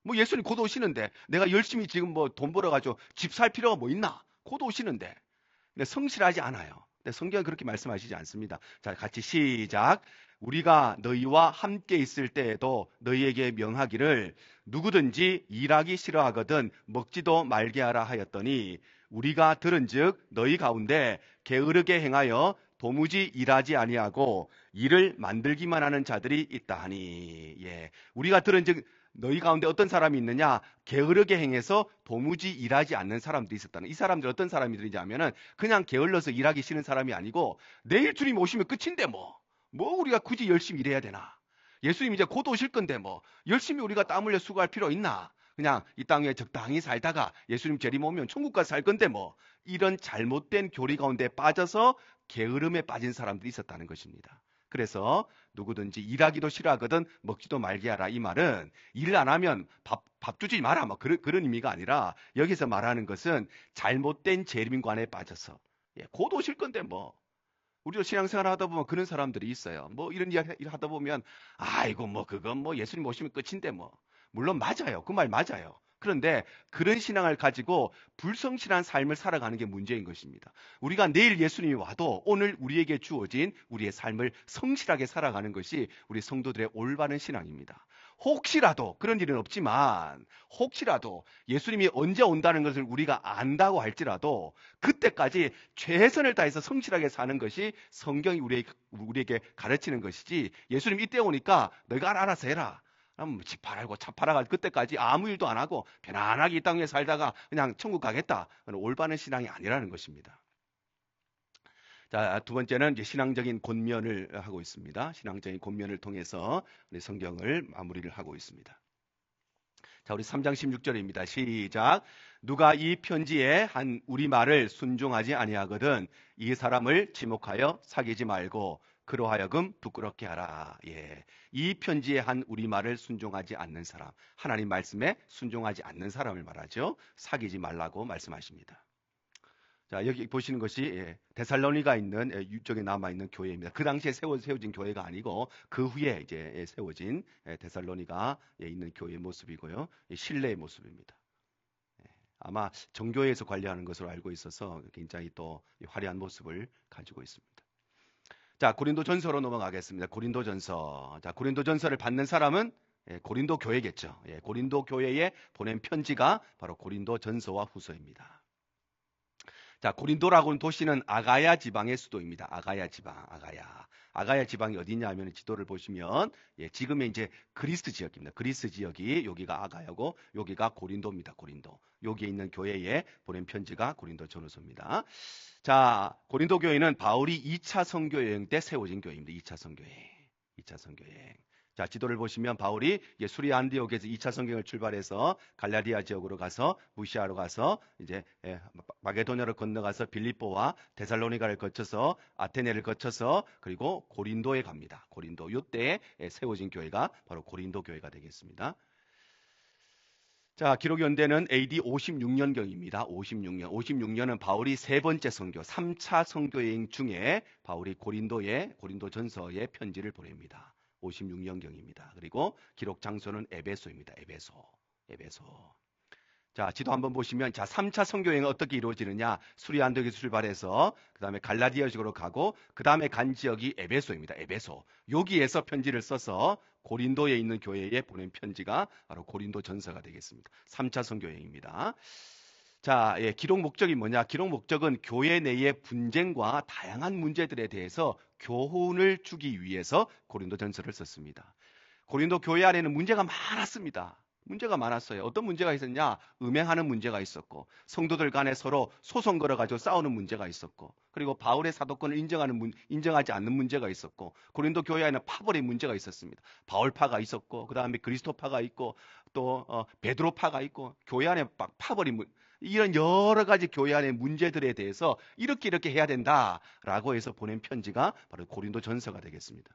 뭐 예수님 곧 오시는데 내가 열심히 지금 뭐 돈 벌어가지고 집 살 필요가 뭐 있나? 곧 오시는데. 근데 성실하지 않아요. 근데 성경은 그렇게 말씀하시지 않습니다. 자, 같이 시작. 우리가 너희와 함께 있을 때에도 너희에게 명하기를 누구든지 일하기 싫어하거든 먹지도 말게 하라 하였더니 우리가 들은즉 너희 가운데 게으르게 행하여 도무지 일하지 아니하고 일을 만들기만 하는 자들이 있다 하니. 우리가 들은즉 너희 가운데 어떤 사람이 있느냐? 게으르게 행해서 도무지 일하지 않는 사람들이 있었다는. 이 사람들 어떤 사람들이냐 하면은 그냥 게을러서 일하기 싫은 사람이 아니고 내일 주님 오시면 끝인데 뭐 우리가 굳이 열심히 일해야 되나? 예수님 이제 곧 오실 건데 뭐 열심히 우리가 땀 흘려 수고할 필요 있나? 그냥 이 땅에 적당히 살다가 예수님 재림 오면 천국 가서 살 건데 뭐 이런 잘못된 교리 가운데 빠져서 게으름에 빠진 사람들이 있었다는 것입니다. 그래서 누구든지 일하기도 싫어하거든 먹지도 말게 하라. 이 말은 일 안 하면 밥 주지 마라. 뭐 그런 의미가 아니라 여기서 말하는 것은 잘못된 재림관에 빠져서 곧 오실 건데 뭐 우리도 신앙생활 하다 보면 그런 사람들이 있어요. 뭐 이런 이야기 하다 보면 아이고 뭐 그건 뭐 예수님 오시면 끝인데 뭐 물론 맞아요. 그 말 맞아요. 그런데 그런 신앙을 가지고 불성실한 삶을 살아가는 게 문제인 것입니다. 우리가 내일 예수님이 와도 오늘 우리에게 주어진 우리의 삶을 성실하게 살아가는 것이 우리 성도들의 올바른 신앙입니다. 혹시라도 그런 일은 없지만 혹시라도 예수님이 언제 온다는 것을 우리가 안다고 할지라도 그때까지 최선을 다해서 성실하게 사는 것이 성경이 우리에게 가르치는 것이지, 예수님 이때 오니까 너희가 알아서 해라. 집 팔고 차 팔아가지고 그때까지 아무 일도 안 하고 편안하게 이 땅에 살다가 그냥 천국 가겠다. 올바른 신앙이 아니라는 것입니다. 자, 두 번째는 이제 신앙적인 권면을 하고 있습니다. 신앙적인 권면을 통해서 우리 성경을 마무리를 하고 있습니다. 자, 우리 3장 16절입니다. 시작. 누가 이 편지에 한 우리 말을 순종하지 아니하거든 이 사람을 지목하여 사귀지 말고 그로 하여금 부끄럽게 하라. 이 편지에 한 우리 말을 순종하지 않는 사람, 하나님 말씀에 순종하지 않는 사람을 말하죠. 사귀지 말라고 말씀하십니다. 자, 여기 보시는 것이 데살로니가 있는 유적에 남아 있는 교회입니다. 그 당시에 세워진 교회가 아니고 그 후에 이제 세워진 데살로니가에 있는 교회의 모습이고요. 실내의 모습입니다. 아마 정교회에서 관리하는 것으로 알고 있어서 굉장히 또 화려한 모습을 가지고 있습니다. 자, 고린도전서로 넘어가겠습니다. 고린도전서. 자, 고린도전서를 받는 사람은 고린도 교회겠죠. 고린도 교회에 보낸 편지가 바로 고린도전서와 후서입니다. 자, 고린도라고는 도시는 아가야 지방의 수도입니다. 아가야 지방, 아가야 지방이 어디냐 하면 지도를 보시면 지금의 이제 그리스 지역입니다. 그리스 지역이 여기가 아가야고 여기가 고린도입니다. 고린도. 여기에 있는 교회에 보낸 편지가 고린도 전후서입니다. 자, 고린도 교회는 바울이 2차 선교 여행 때 세워진 교회입니다. 2차 선교 여행. 2차 선교 여행. 자, 지도를 보시면 바울이 수리 안디옥에서 2차 선경을 출발해서 갈라디아 지역으로 가서 무시아로 가서 이제 마게도냐로 건너가서 빌립보와 데살로니가를 거쳐서 아테네를 거쳐서 그리고 고린도에 갑니다. 고린도. 이때에 세워진 교회가 바로 고린도 교회가 되겠습니다. 자, 기록 연대는 AD 56년경입니다. 56년. 56년은 바울이 세 번째 선교, 3차 선교 여행 중에 바울이 고린도 전서에 편지를 보냅니다. 56년경입니다. 그리고 기록 장소는 에베소입니다. 에베소. 자, 지도 한번 보시면, 자, 3차 선교여행은 어떻게 이루어지느냐? 수리안독에서 출발해서, 그 다음에 갈라디아 지역으로 가고, 그 다음에 간 지역이 에베소입니다. 에베소. 여기에서 편지를 써서 고린도에 있는 교회에 보낸 편지가 바로 고린도 전서가 되겠습니다. 3차 선교여행입니다. 자, 예, 기록 목적이 뭐냐? 기록 목적은 교회 내의 분쟁과 다양한 문제들에 대해서 교훈을 주기 위해서 고린도 전서를 썼습니다. 고린도 교회 안에는 문제가 많았습니다. 문제가 많았어요. 어떤 문제가 있었냐? 음행하는 문제가 있었고, 성도들 간에 서로 소송 걸어가지고 싸우는 문제가 있었고, 그리고 바울의 사도권을 인정하지 않는 문제가 있었고, 고린도 교회 안에는 파벌의 문제가 있었습니다. 바울파가 있었고, 그 다음에 그리스도파가 있고, 또 베드로파가 있고, 교회 안에 파벌이 이런 여러 가지 교회 안의 문제들에 대해서 이렇게 해야 된다라고 해서 보낸 편지가 바로 고린도 전서가 되겠습니다.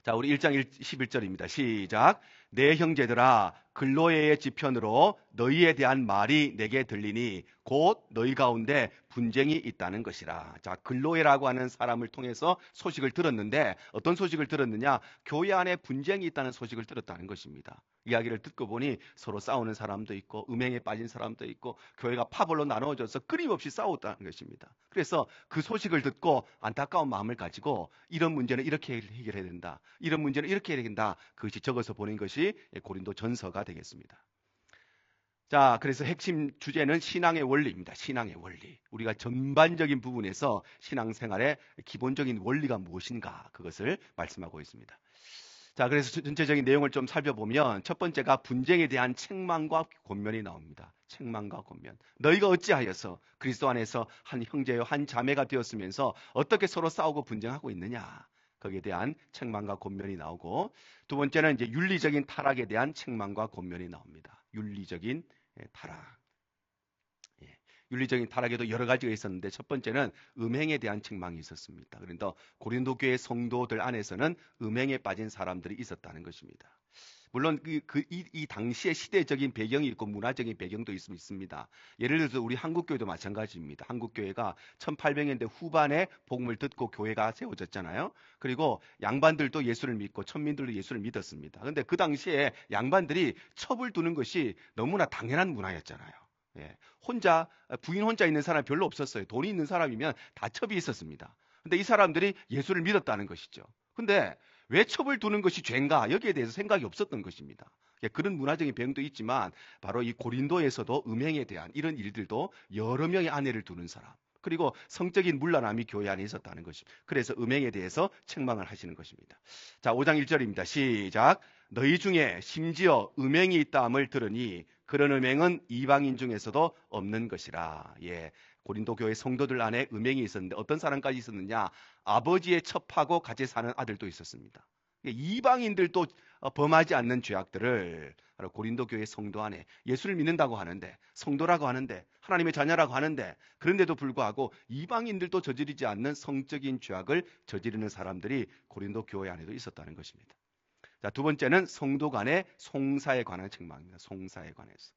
자, 우리 1장 11절입니다. 시작. 내 형제들아, 글로에의 지편으로 너희에 대한 말이 내게 들리니 곧 너희 가운데 분쟁이 있다는 것이라. 자, 글로에라고 하는 사람을 통해서 소식을 들었는데 어떤 소식을 들었느냐? 교회 안에 분쟁이 있다는 소식을 들었다는 것입니다. 이야기를 듣고 보니 서로 싸우는 사람도 있고 음행에 빠진 사람도 있고 교회가 파벌로 나누어져서 끊임없이 싸웠다는 것입니다. 그래서 그 소식을 듣고 안타까운 마음을 가지고 이런 문제는 이렇게 해결해야 된다. 이런 문제는 이렇게 해야 된다. 그것이 적어서 보낸 것이 고린도 전서가 되겠습니다. 자, 그래서 핵심 주제는 신앙의 원리입니다. 신앙의 원리. 우리가 전반적인 부분에서 신앙생활의 기본적인 원리가 무엇인가 그것을 말씀하고 있습니다. 자, 그래서 전체적인 내용을 좀 살펴보면 첫 번째가 분쟁에 대한 책망과 권면이 나옵니다. 책망과 권면. 너희가 어찌하여서 그리스도 안에서 한 형제요 한 자매가 되었으면서 어떻게 서로 싸우고 분쟁하고 있느냐. 거기에 대한 책망과 권면이 나오고, 두 번째는 이제 윤리적인 타락에 대한 책망과 권면이 나옵니다. 윤리적인 타락. 윤리적인 타락에도 여러 가지가 있었는데 첫 번째는 음행에 대한 책망이 있었습니다. 그런데 고린도 교회 성도들 안에서는 음행에 빠진 사람들이 있었다는 것입니다. 물론 이 당시의 시대적인 배경이 있고 문화적인 배경도 있습니다. 예를 들어서 우리 한국교회도 마찬가지입니다. 한국교회가 1800년대 후반에 복음을 듣고 교회가 세워졌잖아요. 그리고 양반들도 예수를 믿고 천민들도 예수를 믿었습니다. 그런데 그 당시에 양반들이 첩을 두는 것이 너무나 당연한 문화였잖아요. 부인 혼자 있는 사람이 별로 없었어요. 돈이 있는 사람이면 다 첩이 있었습니다. 근데 이 사람들이 예수를 믿었다는 것이죠. 근데 왜 첩을 두는 것이 죄인가? 여기에 대해서 생각이 없었던 것입니다. 그런 문화적인 배경도 있지만 바로 이 고린도에서도 음행에 대한 이런 일들도 여러 명의 아내를 두는 사람, 그리고 성적인 문란함이 교회 안에 있었다는 것입니다. 그래서 음행에 대해서 책망을 하시는 것입니다. 자, 5장 1절입니다. 시작. 너희 중에 심지어 음행이 있다함을 들으니 그런 음행은 이방인 중에서도 없는 것이라. 고린도 교회 성도들 안에 음행이 있었는데 어떤 사람까지 있었느냐? 아버지의 첩하고 같이 사는 아들도 있었습니다. 이방인들도 범하지 않는 죄악들을 고린도 교회 성도 안에 예수를 믿는다고 하는데, 성도라고 하는데, 하나님의 자녀라고 하는데, 그런데도 불구하고 이방인들도 저지르지 않는 성적인 죄악을 저지르는 사람들이 고린도 교회 안에도 있었다는 것입니다. 자, 두 번째는 성도 간의 송사에 관한 책망입니다. 송사에 관해서.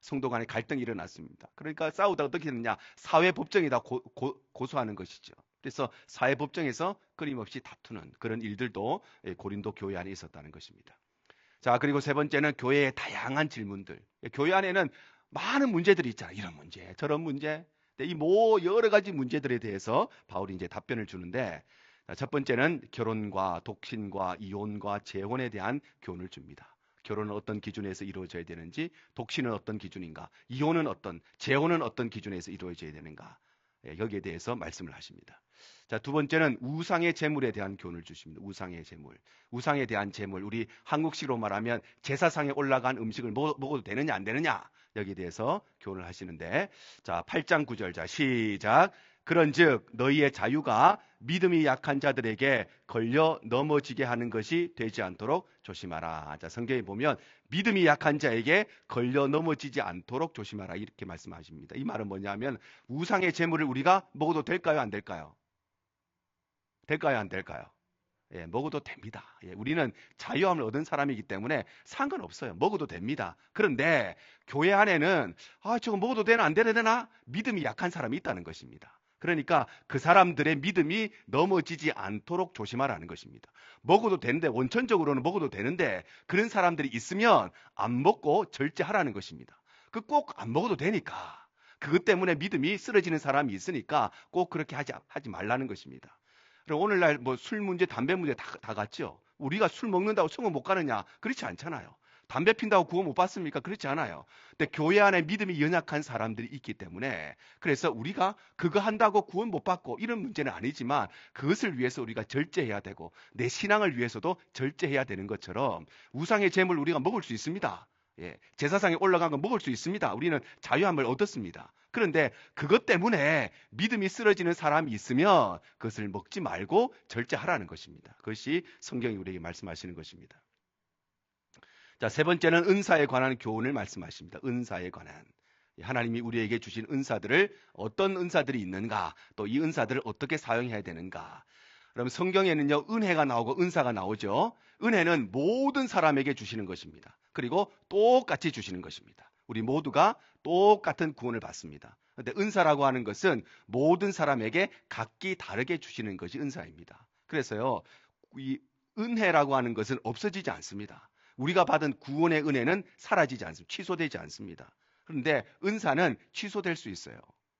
성도 간의 갈등이 일어났습니다. 그러니까 싸우다 어떻게 됐느냐? 사회법정에다 고소하는 것이죠. 그래서 사회법정에서 끊임없이 다투는 그런 일들도 고린도 교회 안에 있었다는 것입니다. 자, 그리고 세 번째는 교회의 다양한 질문들. 교회 안에는 많은 문제들이 있잖아요. 이런 문제, 저런 문제. 이 여러 가지 문제들에 대해서 바울이 이제 답변을 주는데, 첫 번째는 결혼과 독신과 이혼과 재혼에 대한 교훈을 줍니다. 결혼은 어떤 기준에서 이루어져야 되는지, 독신은 어떤 기준인가, 이혼은 재혼은 어떤 기준에서 이루어져야 되는가, 여기에 대해서 말씀을 하십니다. 자, 두 번째는 우상의 제물에 대한 교훈을 주십니다. 우상의 제물. 우상에 대한 제물, 우리 한국식으로 말하면 제사상에 올라간 음식을 먹어도 되느냐 안 되느냐, 여기에 대해서 교훈을 하시는데, 자, 8장 9절, 자, 시작. 그런즉 너희의 자유가 믿음이 약한 자들에게 걸려 넘어지게 하는 것이 되지 않도록 조심하라. 자, 성경에 보면 믿음이 약한 자에게 걸려 넘어지지 않도록 조심하라, 이렇게 말씀하십니다. 이 말은 뭐냐면 우상의 제물을 우리가 먹어도 될까요, 안 될까요? 될까요, 안 될까요? 먹어도 됩니다. 우리는 자유함을 얻은 사람이기 때문에 상관없어요. 먹어도 됩니다. 그런데 교회 안에는 저거 먹어도 되나 안 되나 믿음이 약한 사람이 있다는 것입니다. 그러니까 그 사람들의 믿음이 넘어지지 않도록 조심하라는 것입니다. 먹어도 되는데, 원천적으로는 먹어도 되는데 그런 사람들이 있으면 안 먹고 절제하라는 것입니다. 그 꼭 안 먹어도 되니까. 그것 때문에 믿음이 쓰러지는 사람이 있으니까 꼭 그렇게 하지 말라는 것입니다. 그리고 오늘날 뭐 술 문제, 담배 문제 다 같죠. 우리가 술 먹는다고 천국 못 가느냐? 그렇지 않잖아요. 담배 핀다고 구원 못 받습니까? 그렇지 않아요. 근데 교회 안에 믿음이 연약한 사람들이 있기 때문에, 그래서 우리가 그거 한다고 구원 못 받고 이런 문제는 아니지만 그것을 위해서 우리가 절제해야 되고 내 신앙을 위해서도 절제해야 되는 것처럼 우상의 재물 우리가 먹을 수 있습니다. 예, 제사상에 올라간 거 먹을 수 있습니다. 우리는 자유함을 얻었습니다. 그런데 그것 때문에 믿음이 쓰러지는 사람이 있으면 그것을 먹지 말고 절제하라는 것입니다. 그것이 성경이 우리에게 말씀하시는 것입니다. 자, 세 번째는 은사에 관한 교훈을 말씀하십니다. 은사에 관한. 하나님이 우리에게 주신 은사들을, 어떤 은사들이 있는가, 또 이 은사들을 어떻게 사용해야 되는가. 그럼 성경에는요, 은혜가 나오고 은사가 나오죠. 은혜는 모든 사람에게 주시는 것입니다. 그리고 똑같이 주시는 것입니다. 우리 모두가 똑같은 구원을 받습니다. 그런데 은사라고 하는 것은 모든 사람에게 각기 다르게 주시는 것이 은사입니다. 그래서요, 이 은혜라고 하는 것은 없어지지 않습니다. 우리가 받은 구원의 은혜는 사라지지 않습니다. 취소되지 않습니다. 그런데 은사는 취소될 수 있어요.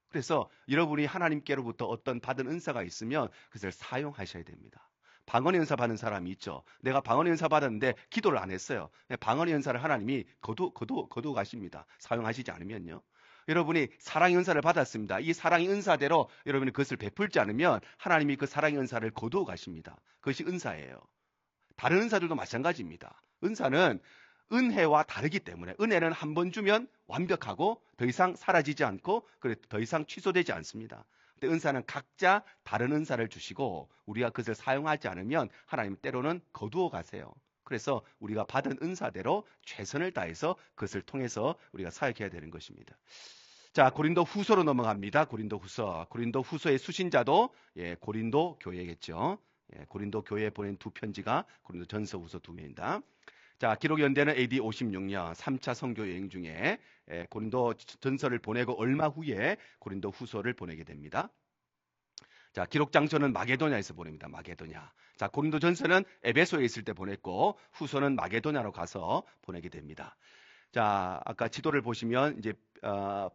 그래서 여러분이 하나님께로부터 어떤 받은 은사가 있으면 그것을 사용하셔야 됩니다. 방언의 은사 받은 사람이 있죠. 내가 방언의 은사 받았는데 기도를 안 했어요. 방언의 은사를 하나님이 거두어 가십니다. 사용하시지 않으면요. 여러분이 사랑의 은사를 받았습니다. 이 사랑의 은사대로 여러분이 그것을 베풀지 않으면 하나님이 그 사랑의 은사를 거두어 가십니다. 그것이 은사예요. 다른 은사들도 마찬가지입니다. 은사는 은혜와 다르기 때문에, 은혜는 한 번 주면 완벽하고 더 이상 사라지지 않고 더 이상 취소되지 않습니다. 근데 은사는 각자 다른 은사를 주시고 우리가 그것을 사용하지 않으면 하나님 때로는 거두어 가세요. 그래서 우리가 받은 은사대로 최선을 다해서 그것을 통해서 우리가 사역해야 되는 것입니다. 자, 고린도 후서로 넘어갑니다. 고린도 후서. 고린도 후서의 수신자도 고린도 교회겠죠. 고린도 교회에 보낸 두 편지가 고린도 전서 후서 두 개입니다. 자, 기록 연대는 AD 56년 3차 선교 여행 중에 고린도 전서를 보내고 얼마 후에 고린도 후서를 보내게 됩니다. 자, 기록 장소는 마게도냐에서 보냅니다. 마게도냐. 자, 고린도 전서는 에베소에 있을 때 보냈고 후서는 마게도냐로 가서 보내게 됩니다. 자, 아까 지도를 보시면 이제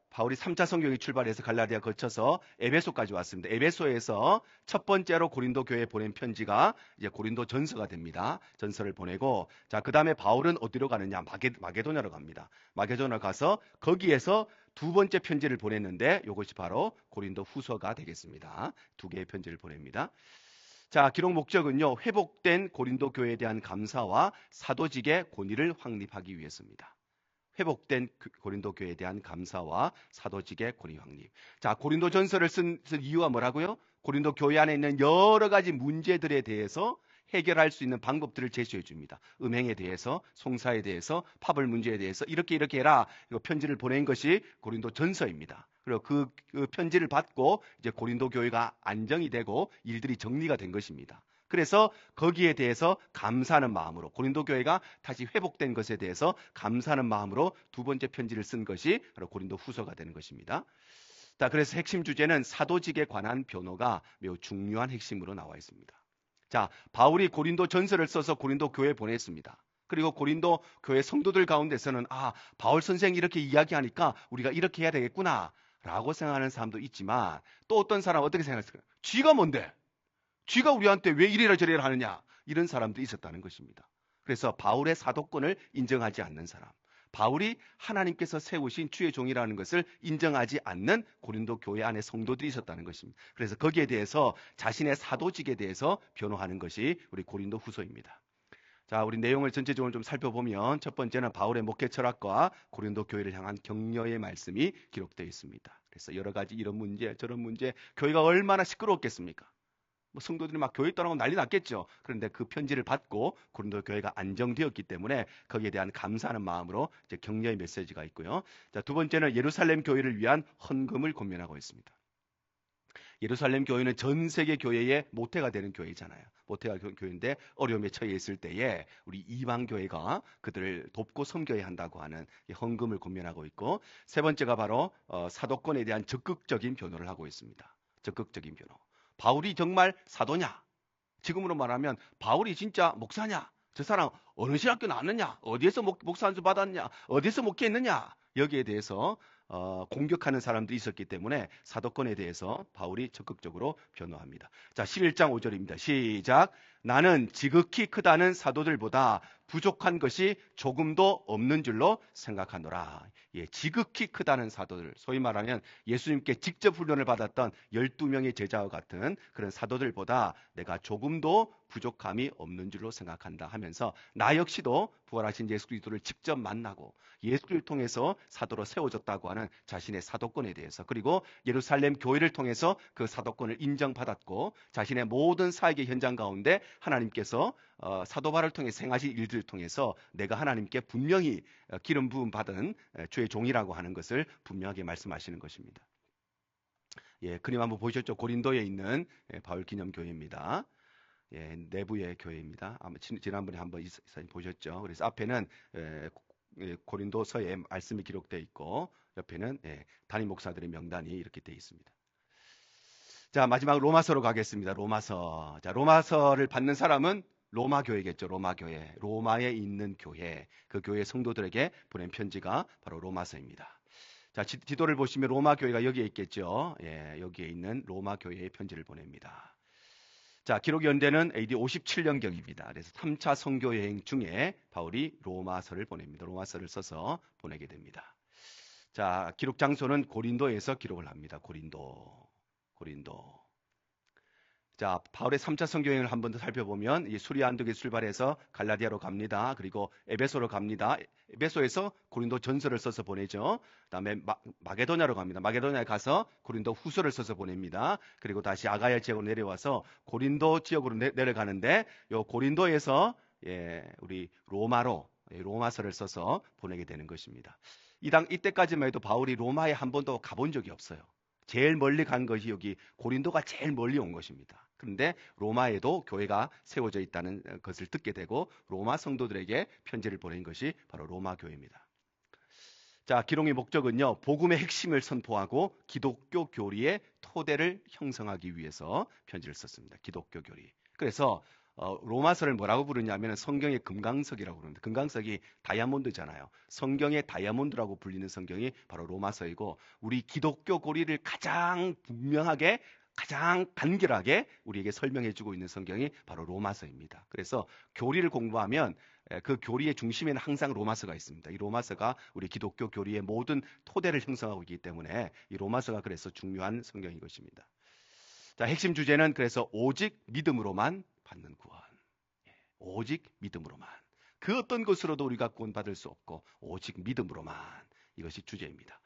바울이 3차 선교에 출발해서 갈라디아 거쳐서 에베소까지 왔습니다. 에베소에서 첫 번째로 고린도 교회에 보낸 편지가 이제 고린도 전서가 됩니다. 전서를 보내고, 자, 그 다음에 바울은 어디로 가느냐? 마게도냐로 갑니다. 마게도냐 가서 거기에서 두 번째 편지를 보냈는데 이것이 바로 고린도 후서가 되겠습니다. 두 개의 편지를 보냅니다. 자, 기록 목적은요, 회복된 고린도 교회에 대한 감사와 사도직의 권위를 확립하기 위해서입니다. 회복된 고린도 교회에 대한 감사와 사도직의 권위 확립. 자, 고린도 전서를 쓴 이유가 뭐라고요? 고린도 교회 안에 있는 여러 가지 문제들에 대해서 해결할 수 있는 방법들을 제시해 줍니다. 음행에 대해서, 송사에 대해서, 파벌 문제에 대해서 이렇게 해라. 이거 편지를 보낸 것이 고린도 전서입니다. 그리고 그 편지를 받고 이제 고린도 교회가 안정이 되고 일들이 정리가 된 것입니다. 그래서 거기에 대해서 감사하는 마음으로, 고린도 교회가 다시 회복된 것에 대해서 감사하는 마음으로 두 번째 편지를 쓴 것이 바로 고린도 후서가 되는 것입니다. 자, 그래서 핵심 주제는 사도직에 관한 변호가 매우 중요한 핵심으로 나와 있습니다. 자, 바울이 고린도 전서를 써서 고린도 교회에 보냈습니다. 그리고 고린도 교회 성도들 가운데서는 바울 선생이 이렇게 이야기하니까 우리가 이렇게 해야 되겠구나 라고 생각하는 사람도 있지만, 또 어떤 사람은 어떻게 생각했을까요? 쥐가 뭔데? 쥐가 우리한테 왜 이래라 저래라 하느냐, 이런 사람도 있었다는 것입니다. 그래서 바울의 사도권을 인정하지 않는 사람, 바울이 하나님께서 세우신 주의 종이라는 것을 인정하지 않는 고린도 교회 안에 성도들이 있었다는 것입니다. 그래서 거기에 대해서 자신의 사도직에 대해서 변호하는 것이 우리 고린도 후서입니다. 자, 우리 내용을 전체적으로 좀 살펴보면, 첫 번째는 바울의 목회 철학과 고린도 교회를 향한 격려의 말씀이 기록되어 있습니다. 그래서 여러 가지 이런 문제 저런 문제, 교회가 얼마나 시끄러웠겠습니까? 성도들이 막 교회 떠나고 난리 났겠죠. 그런데 그 편지를 받고 고린도 교회가 안정되었기 때문에 거기에 대한 감사하는 마음으로 이제 격려의 메시지가 있고요. 자, 두 번째는 예루살렘 교회를 위한 헌금을 권면하고 있습니다. 예루살렘 교회는 전 세계 교회의 모태가 되는 교회잖아요. 모태가 교회인데 어려움에 처해 있을 때에 우리 이방 교회가 그들을 돕고 섬겨야 한다고 하는 헌금을 권면하고 있고, 세 번째가 바로 사도권에 대한 적극적인 변호를 하고 있습니다. 적극적인 변호. 바울이 정말 사도냐? 지금으로 말하면 바울이 진짜 목사냐? 저 사람 어느 신학교 나왔느냐? 어디에서 목사 안수 받았냐? 어디에서 목회했느냐? 여기에 대해서 공격하는 사람들이 있었기 때문에 사도권에 대해서 바울이 적극적으로 변호합니다. 자, 11장 5절입니다. 시작. 나는 지극히 크다는 사도들보다 부족한 것이 조금도 없는 줄로 생각하노라. 예, 지극히 크다는 사도들, 소위 말하면 예수님께 직접 훈련을 받았던 12명의 제자와 같은 그런 사도들보다 내가 조금도 부족함이 없는 줄로 생각한다 하면서 나 역시도 부활하신 예수 그리스도를 직접 만나고 예수를 통해서 사도로 세워졌다고 하는 자신의 사도권에 대해서, 그리고 예루살렘 교회를 통해서 그 사도권을 인정받았고 자신의 모든 사역의 현장 가운데 하나님께서 사도 바울을 통해 행하신 일들을 통해서 내가 하나님께 분명히 기름 부음 받은 주의 종이라고 하는 것을 분명하게 말씀하시는 것입니다. 예, 그림 한번 보셨죠? 고린도에 있는 바울 기념 교회입니다. 예, 내부의 교회입니다. 아마 지난번에 한번 이 사진 보셨죠? 그래서 앞에는 고린도서의 말씀이 기록되어 있고 옆에는 담임 목사들의 명단이 이렇게 되어 있습니다. 자, 마지막 로마서로 가겠습니다. 로마서. 자, 로마서를 받는 사람은 로마 교회겠죠. 로마 교회. 로마에 있는 교회. 그 교회 성도들에게 보낸 편지가 바로 로마서입니다. 자, 지도를 보시면 로마 교회가 여기에 있겠죠. 예, 여기에 있는 로마 교회에 편지를 보냅니다. 자, 기록 연대는 AD 57년경입니다. 그래서 3차 선교 여행 중에 바울이 로마서를 보냅니다. 로마서를 써서 보내게 됩니다. 자, 기록 장소는 고린도에서 기록을 합니다. 고린도. 자, 바울의 3차 선교 여행을 한 번 더 살펴보면 이 수리아 안독에 출발해서 갈라디아로 갑니다. 그리고 에베소로 갑니다. 에베소에서 고린도 전서를 써서 보내죠. 그다음에 마게도냐로 갑니다. 마게도냐에 가서 고린도 후서를 써서 보냅니다. 그리고 다시 아가야 지역으로 내려와서 고린도 지역으로 내려가는데 요 고린도에서 우리 로마로 로마서를 써서 보내게 되는 것입니다. 이때까지만 해도 바울이 로마에 한 번도 가본 적이 없어요. 제일 멀리 간 것이 여기 고린도가 제일 멀리 온 것입니다. 그런데 로마에도 교회가 세워져 있다는 것을 듣게 되고 로마 성도들에게 편지를 보낸 것이 바로 로마 교회입니다. 자, 기록의 목적은요, 복음의 핵심을 선포하고 기독교 교리의 토대를 형성하기 위해서 편지를 썼습니다. 기독교 교리. 그래서 로마서를 뭐라고 부르냐면 성경의 금강석이라고 부릅니다. 금강석이 다이아몬드잖아요. 성경의 다이아몬드라고 불리는 성경이 바로 로마서이고 우리 기독교 교리를 가장 분명하게 가장 간결하게 우리에게 설명해주고 있는 성경이 바로 로마서입니다. 그래서 교리를 공부하면 그 교리의 중심에는 항상 로마서가 있습니다. 이 로마서가 우리 기독교 교리의 모든 토대를 형성하고 있기 때문에 이 로마서가 그래서 중요한 성경인 것입니다. 자, 핵심 주제는 그래서 오직 믿음으로만 받는 구원. 오직 믿음으로만. 그 어떤 것으로도 우리가 구원받을 수 없고 오직 믿음으로만. 이것이 주제입니다.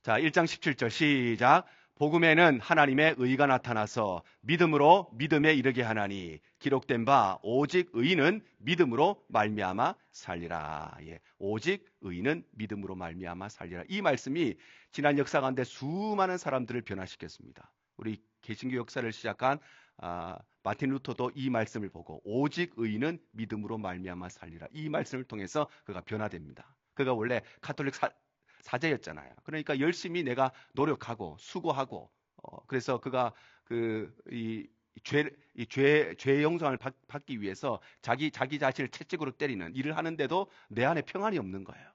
자, 1장 17절 시작. 복음에는 하나님의 의가 나타나서 믿음으로 믿음에 이르게 하나니 기록된 바 오직 의인은 믿음으로 말미암아 살리라. 예, 오직 의인은 믿음으로 말미암아 살리라. 이 말씀이 지난 역사 가운데 수많은 사람들을 변화시켰습니다. 우리 개신교 역사를 시작한 마틴 루터도 이 말씀을 보고 오직 의인은 믿음으로 말미암아 살리라. 이 말씀을 통해서 그가 변화됩니다. 그가 원래 가톨릭 사제였잖아요. 그러니까 열심히 내가 노력하고 수고하고 그래서 그가 죄의 용서를 받기 위해서 자기 자신을 채찍으로 때리는 일을 하는데도 내 안에 평안이 없는 거예요.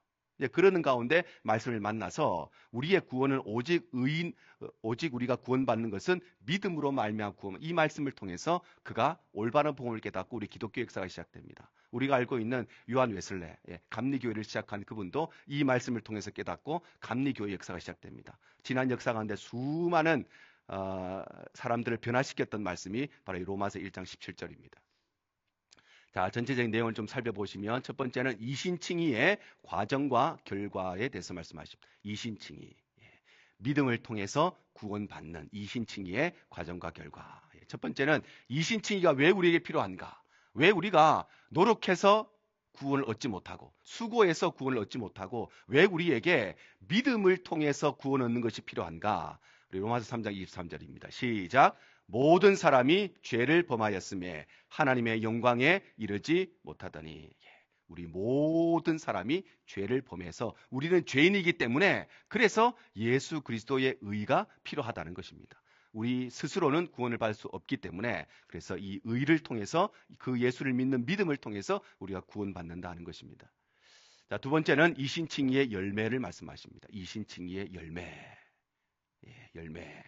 그러는 가운데 말씀을 만나서 우리의 구원은 오직 우리가 구원받는 것은 믿음으로 말미암아 구원. 이 말씀을 통해서 그가 올바른 복음을 깨닫고 우리 기독교 역사가 시작됩니다. 우리가 알고 있는 요한 웨슬레, 감리교회를 시작한 그분도 이 말씀을 통해서 깨닫고 감리교회 역사가 시작됩니다. 지난 역사 가운데 수많은 사람들을 변화시켰던 말씀이 바로 이 로마서 1장 17절입니다. 자, 전체적인 내용을 좀 살펴보시면 첫 번째는 이신칭의의 과정과 결과에 대해서 말씀하십니다. 이신칭의. 믿음을 통해서 구원받는 이신칭의의 과정과 결과. 첫 번째는 이신칭의가 왜 우리에게 필요한가? 왜 우리가 노력해서 구원을 얻지 못하고 수고해서 구원을 얻지 못하고 왜 우리에게 믿음을 통해서 구원 얻는 것이 필요한가? 우리 로마서 3장 23절입니다. 시작. 모든 사람이 죄를 범하였음에 하나님의 영광에 이르지 못하더니. 우리 모든 사람이 죄를 범해서 우리는 죄인이기 때문에 그래서 예수 그리스도의 의가 필요하다는 것입니다. 우리 스스로는 구원을 받을 수 없기 때문에 그래서 이 의를 통해서 그 예수를 믿는 믿음을 통해서 우리가 구원받는다는 것입니다. 자, 두 번째는 이신칭의의 열매를 말씀하십니다. 이신칭의의 열매. 예, 열매.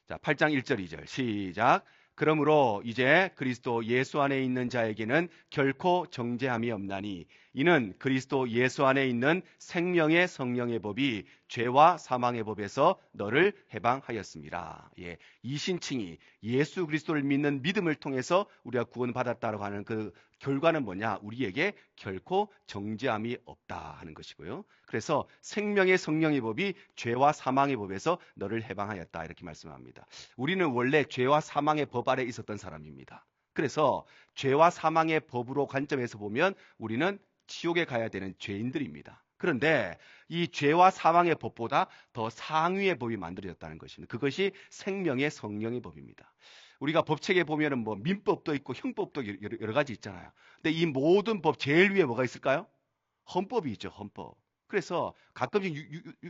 자, 8장 1절 2절 시작. 그러므로 이제 그리스도 예수 안에 있는 자에게는 결코 정죄함이 없나니 이는 그리스도 예수 안에 있는 생명의 성령의 법이 죄와 사망의 법에서 너를 해방하였습니다. 예, 이신칭의 예수 그리스도를 믿는 믿음을 통해서 우리가 구원받았다고 하는 그 결과는 뭐냐? 우리에게 결코 정죄함이 없다 하는 것이고요. 그래서 생명의 성령의 법이 죄와 사망의 법에서 너를 해방하였다 이렇게 말씀합니다. 우리는 원래 죄와 사망의 법 아래 있었던 사람입니다. 그래서 죄와 사망의 법으로 관점에서 보면 우리는 지옥에 가야 되는 죄인들입니다. 그런데 이 죄와 사망의 법보다 더 상위의 법이 만들어졌다는 것입니다. 그것이 생명의 성령의 법입니다. 우리가 법책에 보면은 뭐 민법도 있고 형법도 여러 가지 있잖아요. 근데 이 모든 법 제일 위에 뭐가 있을까요? 헌법이 있죠, 헌법. 그래서 가끔씩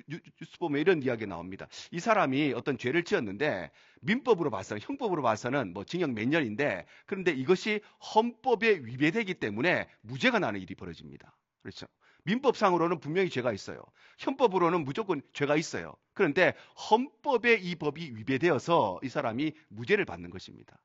뉴스 보면 이런 이야기가 나옵니다. 이 사람이 어떤 죄를 지었는데 민법으로 봐서는, 형법으로 봐서는 뭐 징역 몇 년인데, 그런데 이것이 헌법에 위배되기 때문에 무죄가 나는 일이 벌어집니다. 그렇죠? 민법상으로는 분명히 죄가 있어요. 형법으로는 무조건 죄가 있어요. 그런데 헌법에 이 법이 위배되어서 이 사람이 무죄를 받는 것입니다.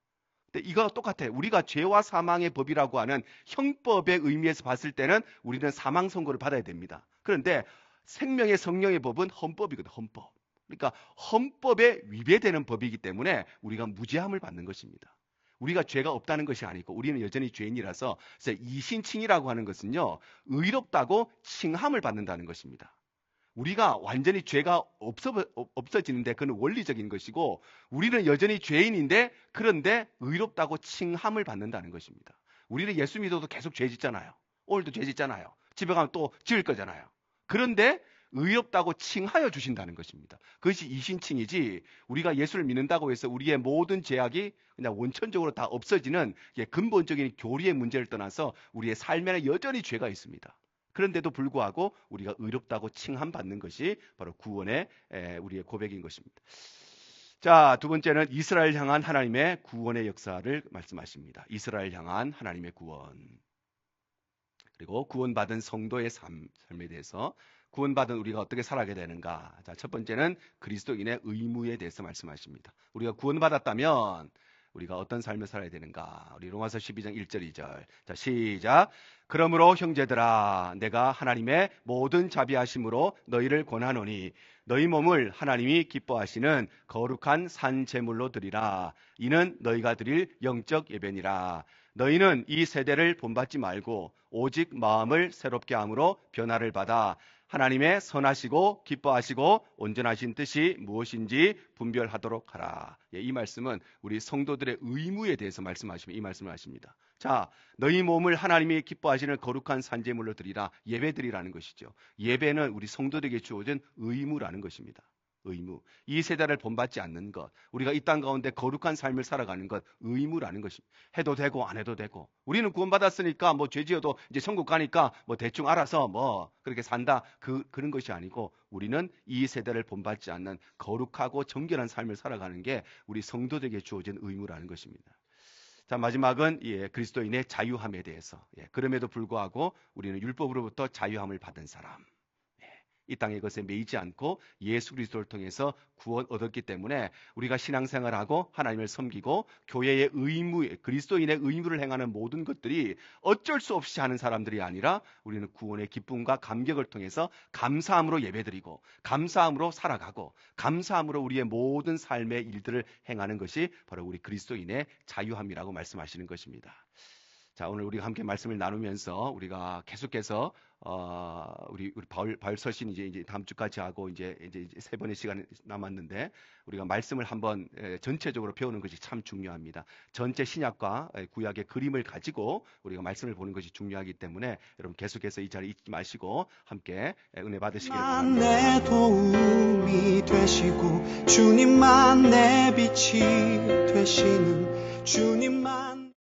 근데 이거와 똑같아요. 우리가 죄와 사망의 법이라고 하는 형법의 의미에서 봤을 때는 우리는 사망 선고를 받아야 됩니다. 그런데 생명의 성령의 법은 헌법이거든요. 헌법. 그러니까 헌법에 위배되는 법이기 때문에 우리가 무죄함을 받는 것입니다. 우리가 죄가 없다는 것이 아니고 우리는 여전히 죄인이라서 이신칭이라고 하는 것은요, 의롭다고 칭함을 받는다는 것입니다. 우리가 완전히 죄가 없어지는데 그건 원리적인 것이고, 우리는 여전히 죄인인데 그런데 의롭다고 칭함을 받는다는 것입니다. 우리는 예수 믿어도 계속 죄 짓잖아요. 오늘도 죄 짓잖아요. 집에 가면 또 지을 거잖아요. 그런데 의롭다고 칭하여 주신다는 것입니다. 그것이 이신칭이지, 우리가 예수를 믿는다고 해서 우리의 모든 죄악이 그냥 원천적으로 다 없어지는 근본적인 교리의 문제를 떠나서 우리의 삶에는 여전히 죄가 있습니다. 그런데도 불구하고 우리가 의롭다고 칭함받는 것이 바로 구원의 우리의 고백인 것입니다. 자, 두 번째는 이스라엘 향한 하나님의 구원의 역사를 말씀하십니다. 이스라엘 향한 하나님의 구원. 그리고 구원받은 성도의 삶에 대해서, 구원받은 우리가 어떻게 살아가게 되는가. 자, 첫 번째는 그리스도인의 의무에 대해서 말씀하십니다. 우리가 구원받았다면 우리가 어떤 삶을 살아야 되는가. 우리 로마서 12장 1절 2절. 자, 시작. 그러므로 형제들아, 내가 하나님의 모든 자비하심으로 너희를 권하노니 너희 몸을 하나님이 기뻐하시는 거룩한 산 제물로 드리라. 이는 너희가 드릴 영적 예배니라. 너희는 이 세대를 본받지 말고 오직 마음을 새롭게 함으로 변화를 받아 하나님의 선하시고 기뻐하시고 온전하신 뜻이 무엇인지 분별하도록 하라. 예, 이 말씀은 우리 성도들의 의무에 대해서 말씀하시면 이 말씀을 하십니다. 자, 너희 몸을 하나님이 기뻐하시는 거룩한 산제물로 드리라. 예배드리라는 것이죠. 예배는 우리 성도들에게 주어진 의무라는 것입니다. 의무. 이 세대를 본받지 않는 것, 우리가 이 땅 가운데 거룩한 삶을 살아가는 것, 의무라는 것입니다. 해도 되고 안 해도 되고, 우리는 구원받았으니까 뭐 죄지어도 이제 천국 가니까 뭐 대충 알아서 뭐 그렇게 산다, 그런 것이 아니고, 우리는 이 세대를 본받지 않는 거룩하고 정결한 삶을 살아가는 게 우리 성도들에게 주어진 의무라는 것입니다. 자, 마지막은 그리스도인의 자유함에 대해서. 그럼에도 불구하고 우리는 율법으로부터 자유함을 받은 사람, 이 땅의 것에 매이지 않고 예수 그리스도를 통해서 구원 얻었기 때문에 우리가 신앙생활하고 하나님을 섬기고 교회의 의무, 그리스도인의 의무를 행하는 모든 것들이 어쩔 수 없이 하는 사람들이 아니라, 우리는 구원의 기쁨과 감격을 통해서 감사함으로 예배드리고 감사함으로 살아가고 감사함으로 우리의 모든 삶의 일들을 행하는 것이 바로 우리 그리스도인의 자유함이라고 말씀하시는 것입니다. 자, 오늘 우리가 함께 말씀을 나누면서 우리가 계속해서 우리 바울 서신 이제 다음 주까지 하고 이제 세 번의 시간이 남았는데, 우리가 말씀을 한번 전체적으로 배우는 것이 참 중요합니다. 전체 신약과 구약의 그림을 가지고 우리가 말씀을 보는 것이 중요하기 때문에 여러분 계속해서 이 자리에 잊지 마시고 함께 은혜 받으시기를 바랍니다. 내 도움이 되시고 주님만 내 빛이 되시는 주님만